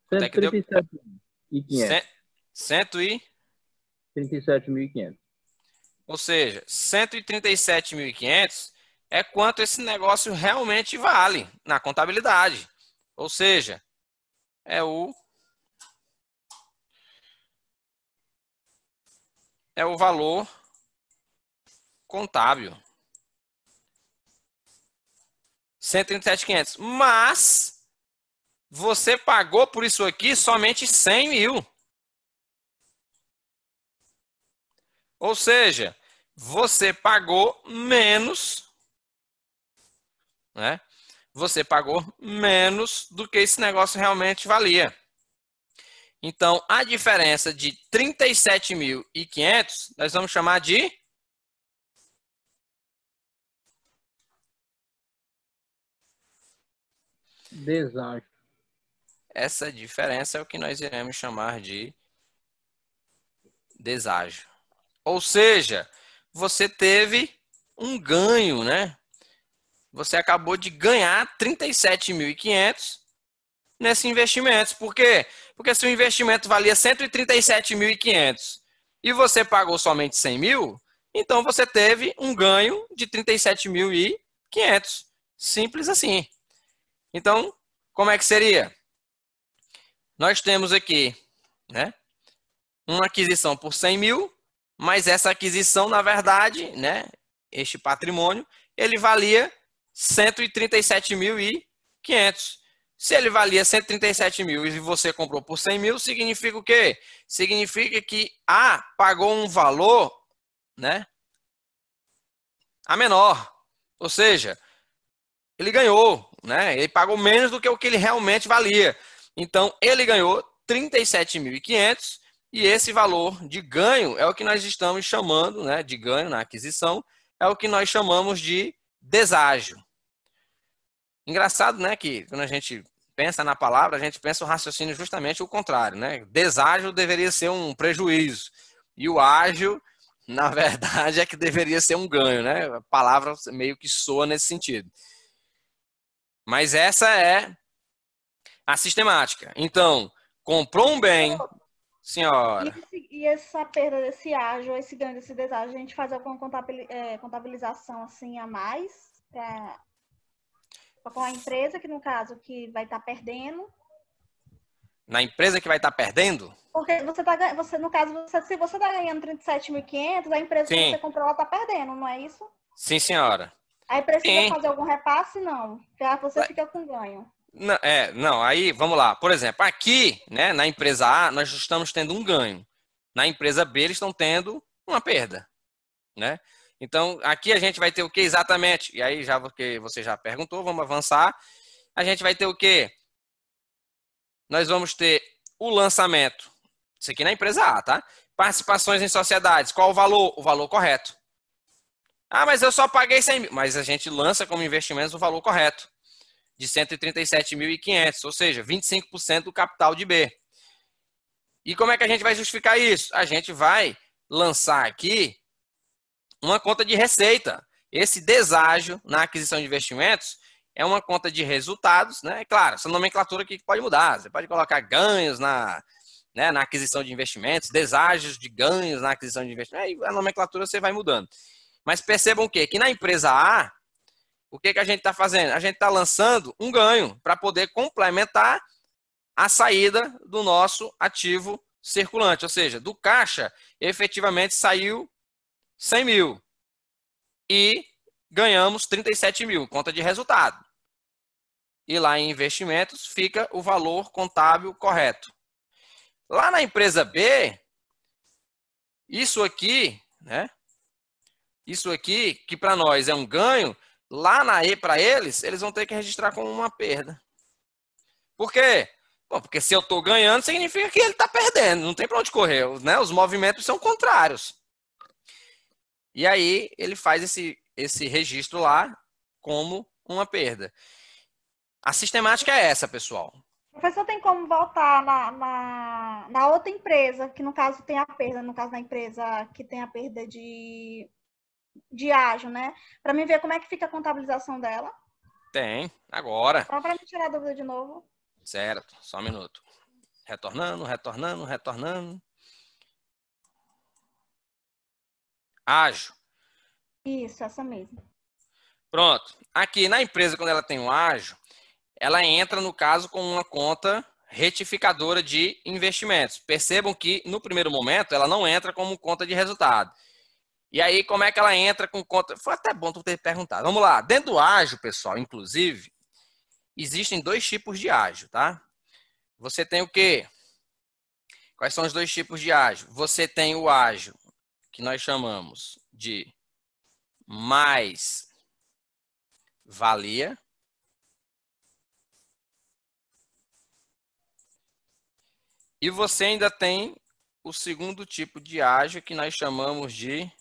Quanto é que deu? 137.500. 37.500. Ou seja, 137.500 é quanto esse negócio realmente vale na contabilidade. Ou seja, é o valor contábil. 137.500. Mas você pagou por isso aqui somente 100 mil. Ou seja, você pagou menos, né? Você pagou menos do que esse negócio realmente valia. Então, a diferença de 37.500, nós vamos chamar de deságio. Essa diferença é o que nós iremos chamar de deságio. Ou seja, você teve um ganho, né? Você acabou de ganhar 37.500 nesse investimento. Por quê? Porque se o investimento valia 137.500 e você pagou somente 100 mil, Então, você teve um ganho de 37.500. Simples assim. Então, como é que seria? Nós temos aqui, né, uma aquisição por 100 mil, mas essa aquisição, na verdade, né, este patrimônio, ele valia 137.500. Se ele valia 137 mil e você comprou por 100 mil, significa o quê? Significa que A pagou um valor, né, a menor. Ou seja, ele ganhou, né? Ele pagou menos do que o que ele realmente valia. Então, ele ganhou 37.500 e esse valor de ganho é o que nós estamos chamando, né, de ganho na aquisição, é o que nós chamamos de deságio. Engraçado, né, que quando a gente pensa na palavra, a gente pensa o raciocínio justamente o contrário, né? Deságio deveria ser um prejuízo e o ágio, na verdade, é que deveria ser um ganho, né? A palavra meio que soa nesse sentido. Mas essa é a sistemática. Então, comprou um bem, senhora. E essa perda desse ágio, esse ganho desse deságio, a gente faz alguma contabilização assim a mais com a empresa, que no caso que vai estar perdendo? Na empresa que vai estar perdendo? Porque no caso, se você está ganhando 37.500, a empresa Sim. que você comprou, ela está perdendo, não é isso? Sim, senhora. Aí precisa Sim. fazer algum repasse? Não. Já você fica com ganho. Não, aí vamos lá. Por exemplo, aqui, né, na empresa A, nós estamos tendo um ganho. Na empresa B, eles estão tendo uma perda, né? Então, aqui a gente vai ter o que exatamente? E aí, já porque você já perguntou, vamos avançar. A gente vai ter o quê? Nós vamos ter o lançamento. Isso aqui na empresa A, tá? Participações em sociedades. Qual o valor? O valor correto. Ah, mas eu só paguei 100 mil. Mas a gente lança como investimentos o valor correto. De 137.500, ou seja, 25% do capital de B. E como é que a gente vai justificar isso? A gente vai lançar aqui uma conta de receita. Esse deságio na aquisição de investimentos é uma conta de resultados, né? Claro, essa nomenclatura aqui pode mudar. Você pode colocar ganhos na aquisição de investimentos, deságios de ganhos na aquisição de investimentos, aí a nomenclatura você vai mudando. Mas percebam o quê? Que na empresa A, o que a gente está fazendo? A gente está lançando um ganho para poder complementar a saída do nosso ativo circulante. Ou seja, do caixa, efetivamente saiu 100 mil e ganhamos 37 mil, conta de resultado. E lá em investimentos fica o valor contábil correto. Lá na empresa B, isso aqui, né? Isso aqui, que para nós é um ganho, lá para eles vão ter que registrar como uma perda. Por quê? Bom, porque se eu estou ganhando, significa que ele está perdendo. Não tem para onde correr, né? Os movimentos são contrários. E aí ele faz esse registro lá como uma perda. A sistemática é essa, pessoal. Professor, tem como voltar na outra empresa, que no caso tem a perda, no caso da empresa que tem a perda de ágio, né? Para mim ver como é que fica a contabilização dela. Tem, agora. Só para me tirar a dúvida de novo. Certo, só um minuto. Retornando. Ágio. Isso, essa mesmo. Pronto. Aqui na empresa, quando ela tem um ágio, ela entra, no caso, com uma conta retificadora de investimentos. Percebam que, no primeiro momento, ela não entra como conta de resultado. E aí, como é que ela entra com conta? Foi até bom tu ter perguntado. Vamos lá. Dentro do ágio, pessoal, inclusive, existem dois tipos de ágio, tá? Você tem o quê? Quais são os dois tipos de ágio? Você tem o ágio, que nós chamamos de mais-valia. E você ainda tem o segundo tipo de ágio, que nós chamamos de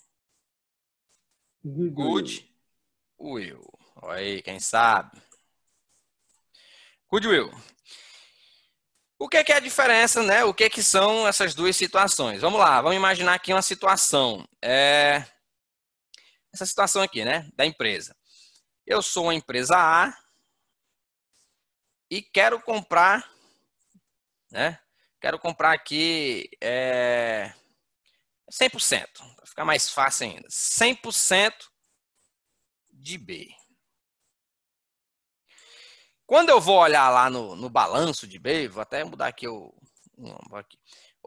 goodwill. Olha aí, quem sabe? Goodwill. O que é a diferença, né? O que são essas duas situações? Vamos lá, vamos imaginar aqui uma situação. Essa situação aqui, né? Da empresa. Eu sou uma empresa A e quero comprar, né? Quero comprar aqui 100%. Vai ficar mais fácil ainda. 100% de B. Quando eu vou olhar lá no balanço de B, vou até mudar aqui o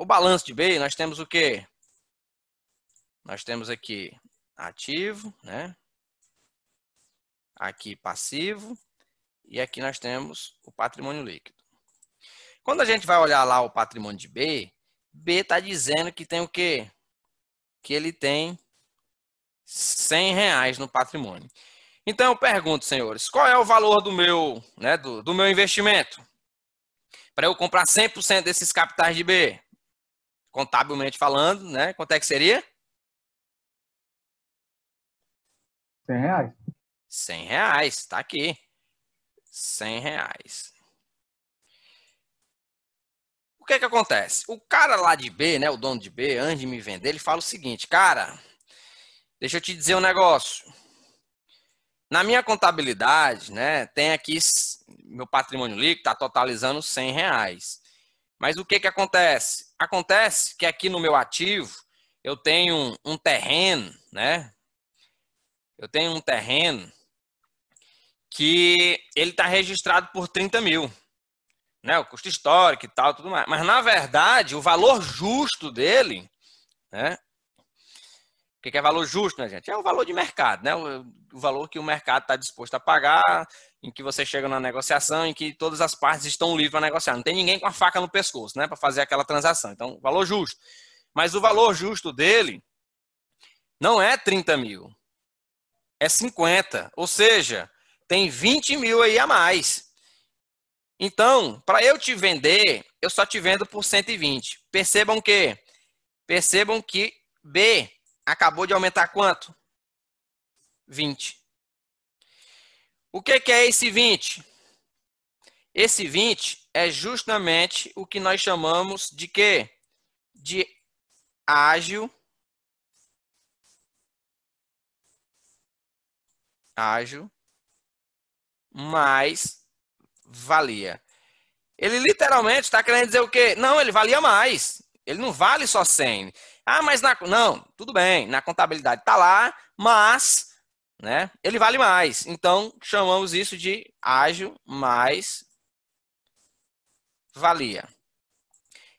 balanço de B, nós temos o quê? Nós temos aqui ativo, né? Aqui passivo. E aqui nós temos o patrimônio líquido. Quando a gente vai olhar lá o patrimônio de B, B está dizendo que tem o quê? Que ele tem R$100 no patrimônio. Então eu pergunto, senhores, qual é o valor do meu, né, do meu investimento? Para eu comprar 100% desses capitais de B? Contabilmente falando, né? Quanto é que seria? R$100. R$100, está aqui. R$100. O que acontece? O cara lá de B, né, o dono de B, antes de me vender, ele fala o seguinte, cara, deixa eu te dizer um negócio. Na minha contabilidade, né, tem aqui meu patrimônio líquido, está totalizando R$100. Mas o que acontece? Acontece que aqui no meu ativo, eu tenho um terreno, né? Eu tenho um terreno que ele está registrado por 30 mil. Né, o custo histórico e tal, tudo mais. Mas, na verdade, o valor justo dele, né? O que é valor justo, né, gente? É o valor de mercado, né? O valor que o mercado está disposto a pagar, em que você chega na negociação, em que todas as partes estão livres para negociar. Não tem ninguém com a faca no pescoço, né? Para fazer aquela transação. Então, valor justo. Mas o valor justo dele não é 30 mil. É 50. Ou seja, tem 20 mil aí a mais. Então, para eu te vender, eu só te vendo por 120. Percebam que B acabou de aumentar quanto? 20. O que é esse 20? Esse 20 é justamente o que nós chamamos de quê? De ágio mais valia. Ele literalmente está querendo dizer o quê? Não, ele valia mais. Ele não vale só 100. Ah, mas não, tudo bem, na contabilidade está lá, mas, né, ele vale mais. Então, chamamos isso de ágio mais valia.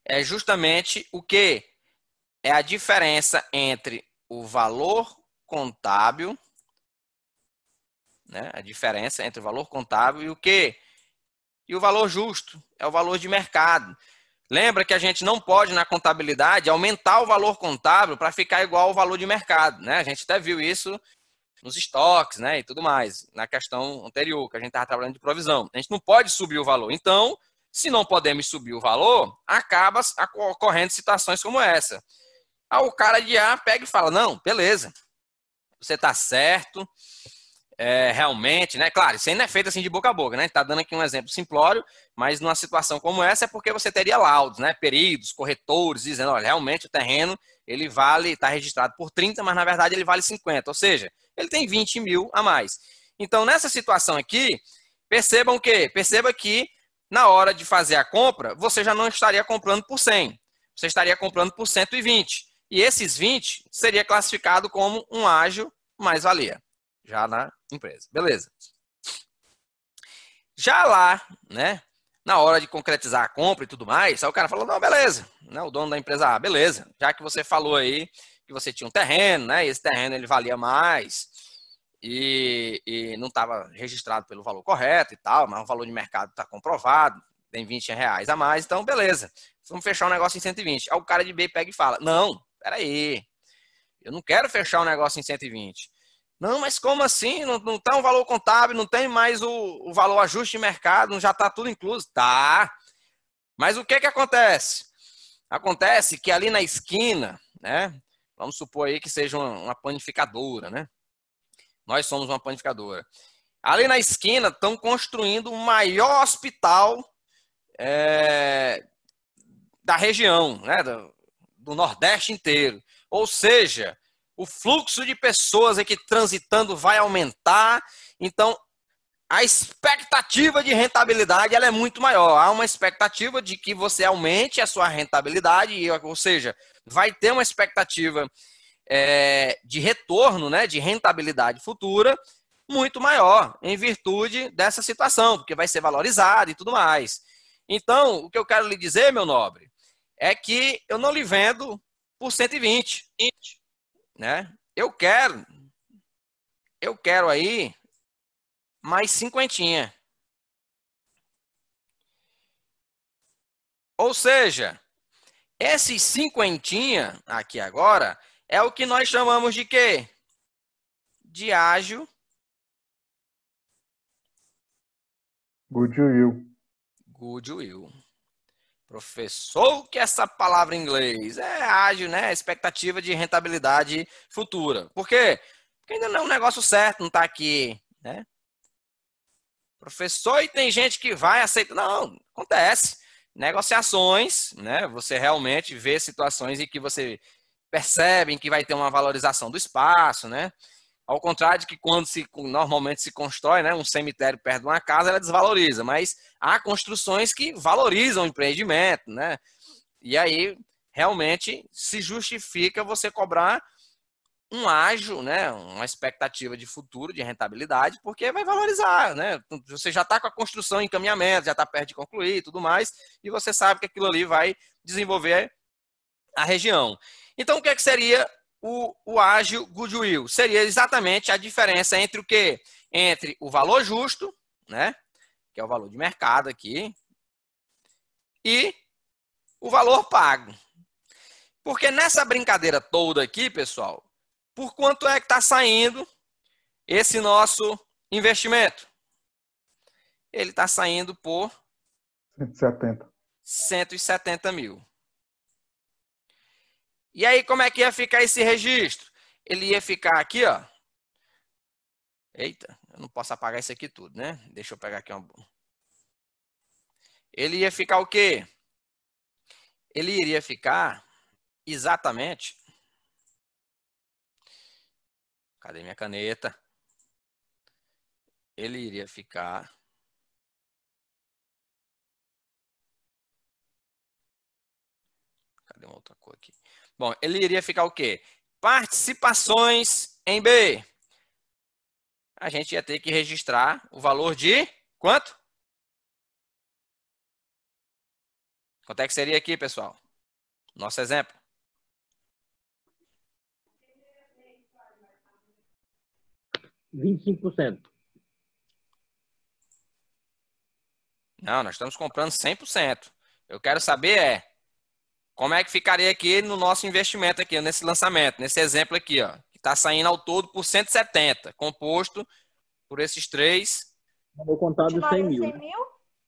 É justamente o que? É a diferença entre o valor contábil, né, a diferença entre o valor contábil e o quê? E o valor justo, é o valor de mercado. Lembra que a gente não pode, na contabilidade, aumentar o valor contábil para ficar igual ao valor de mercado, né? A gente até viu isso nos estoques, né, e tudo mais, na questão anterior, que a gente estava trabalhando de provisão. A gente não pode subir o valor. Então, se não podemos subir o valor, acaba ocorrendo situações como essa. Aí o cara de A pega e fala, não, beleza, você está certo, realmente, né? Claro, isso ainda é feito assim de boca a boca, né? Tá dando aqui um exemplo simplório, mas numa situação como essa é porque você teria laudos, né? Peritos, corretores, dizendo, olha, realmente o terreno, ele vale, está registrado por 30, mas na verdade ele vale 50, ou seja, ele tem 20 mil a mais. Então, nessa situação aqui, perceba que na hora de fazer a compra, você já não estaria comprando por 100, você estaria comprando por 120. E esses 20 seria classificado como um ágio mais valia, já na empresa. Beleza. Já lá, né, na hora de concretizar a compra e tudo mais, aí o cara falou, não, beleza. Né, o dono da empresa, beleza. Já que você falou aí que você tinha um terreno, né, e esse terreno ele valia mais e não estava registrado pelo valor correto e tal, mas o valor de mercado está comprovado, tem 20 reais a mais, então beleza. Vamos fechar o negócio em 120. Aí o cara de B pega e fala, não, peraí, eu não quero fechar o negócio em 120. Não, mas como assim? Não tem um valor contábil, não tem mais o valor ajuste de mercado, já está tudo incluso. Tá. Mas o que acontece? Acontece que ali na esquina, né? Vamos supor aí que seja uma panificadora, né? Nós somos uma panificadora. Ali na esquina estão construindo o maior hospital da região, né? Do Nordeste inteiro. Ou seja, o fluxo de pessoas aqui transitando vai aumentar. Então, a expectativa de rentabilidade ela é muito maior. Há uma expectativa de que você aumente a sua rentabilidade, ou seja, vai ter uma expectativa de retorno, né, de rentabilidade futura muito maior, em virtude dessa situação, porque vai ser valorizado e tudo mais. Então, o que eu quero lhe dizer, meu nobre, é que eu não lhe vendo por 120, né? Eu quero aí mais 50. Ou seja, esses 50 aqui agora é o que nós chamamos de quê? De ágio Goodwill. Goodwill. Professor, que essa palavra em inglês é ágil, né? Expectativa de rentabilidade futura. Por quê? Porque ainda não é um negócio certo, não está aqui, né? Professor, e tem gente que vai aceitar. Não, acontece. Negociações, né? Você realmente vê situações em que você percebe que vai ter uma valorização do espaço, né? Ao contrário de que quando normalmente se constrói, né, um cemitério perto de uma casa, ela desvaloriza, mas há construções que valorizam o empreendimento, né? E aí realmente se justifica você cobrar um ágio, né, uma expectativa de futuro, de rentabilidade, porque vai valorizar, né? Você já está com a construção em encaminhamento, já está perto de concluir e tudo mais, e você sabe que aquilo ali vai desenvolver a região. Então, o que seria o ágil Goodwill? Seria exatamente a diferença entre o quê? Entre o valor justo, né, que é o valor de mercado aqui, e o valor pago. Porque nessa brincadeira toda aqui, pessoal, por quanto é que está saindo esse nosso investimento? Ele está saindo por 170. 170 mil. E aí, como é que ia ficar esse registro? Ele ia ficar aqui, ó. Eita, eu não posso apagar isso aqui tudo, né? Deixa eu pegar aqui uma... Ele ia ficar o quê? Ele iria ficar exatamente... Cadê minha caneta? Ele iria ficar... Cadê uma outra cor aqui? Bom, ele iria ficar o quê? Participações em B. A gente ia ter que registrar o valor de quanto? Quanto é que seria aqui, pessoal? Nosso exemplo. %25. Não, nós estamos comprando 100%. Eu quero saber como é que ficaria aqui no nosso investimento aqui, nesse lançamento, nesse exemplo aqui, ó, que está saindo ao todo por 170, composto por esses três. Valor contado 100 mil. 100 mil?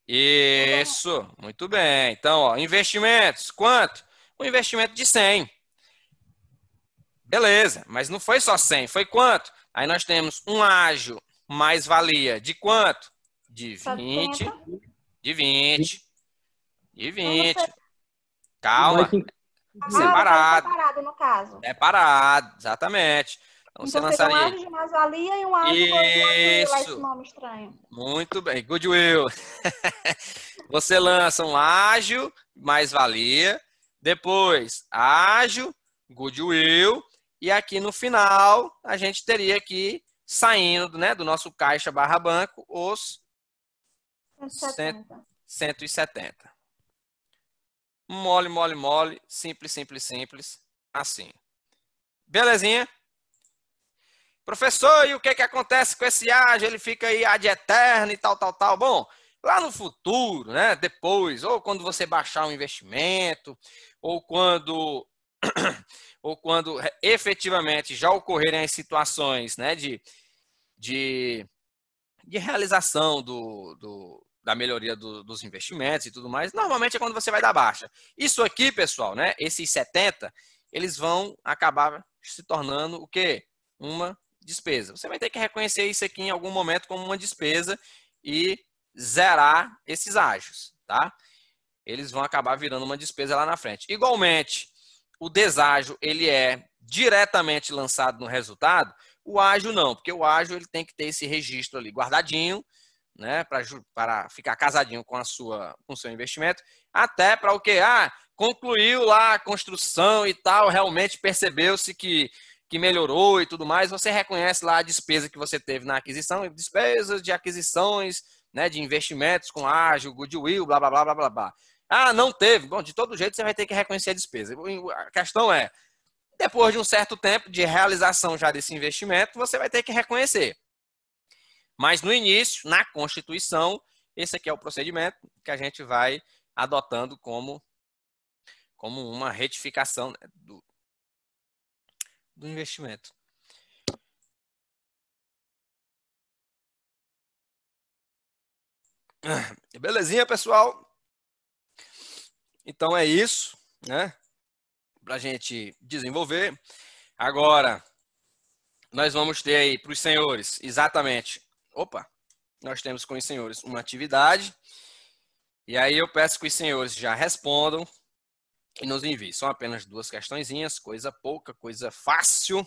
Isso, muito bem. Então, ó, investimentos, quanto? Um investimento de 100. Beleza, mas não foi só 100, foi quanto? Aí nós temos um ágio mais valia de quanto? De 20, 70. de 20, de 20. Vamos Calma, separado. Separado, no caso. Separado, exatamente. Então, você Então seria um lançaria... ágio de mais-valia e um ágio de Goodwill, Isso. esse nome estranho. Muito bem, Goodwill. Você lança um ágio, mais-valia, depois ágio, Goodwill, e aqui no final a gente teria aqui, saindo, né, do nosso caixa barra banco, os 170. 170. Mole, mole, mole, simples, simples, simples, assim. Belezinha? Professor, e o que acontece com esse ágio? Ele fica aí ad eterno e tal, tal, tal. Bom, lá no futuro, né, depois, ou quando você baixar um investimento, ou quando efetivamente já ocorrerem as situações, né, de realização da melhoria dos investimentos e tudo mais, normalmente é quando você vai dar baixa. Isso aqui, pessoal, né, esses 70, eles vão acabar se tornando o quê? Uma despesa. Você vai ter que reconhecer isso aqui em algum momento como uma despesa e zerar esses ágios, tá? Eles vão acabar virando uma despesa lá na frente. Igualmente, o deságio, ele é diretamente lançado no resultado, o ágio não, porque o ágio ele tem que ter esse registro ali guardadinho, né, para ficar casadinho com o seu investimento, até para o quê? Concluiu lá a construção e tal, realmente percebeu-se que melhorou e tudo mais, você reconhece lá a despesa que você teve na aquisição, despesas de aquisições, né, de investimentos com ágio, goodwill, blá, blá, blá, blá, blá, blá. Não teve. Bom, de todo jeito você vai ter que reconhecer a despesa. A questão é, depois de um certo tempo de realização já desse investimento, você vai ter que reconhecer. Mas no início, na Constituição, esse aqui é o procedimento que a gente vai adotando como uma retificação, né, do investimento. Belezinha, pessoal? Então é isso, né? Para a gente desenvolver. Agora, nós vamos ter aí para os senhores, exatamente. Nós temos com os senhores uma atividade. E aí eu peço que os senhores já respondam e nos enviem. São apenas 2 questõezinhas, coisa pouca, coisa fácil.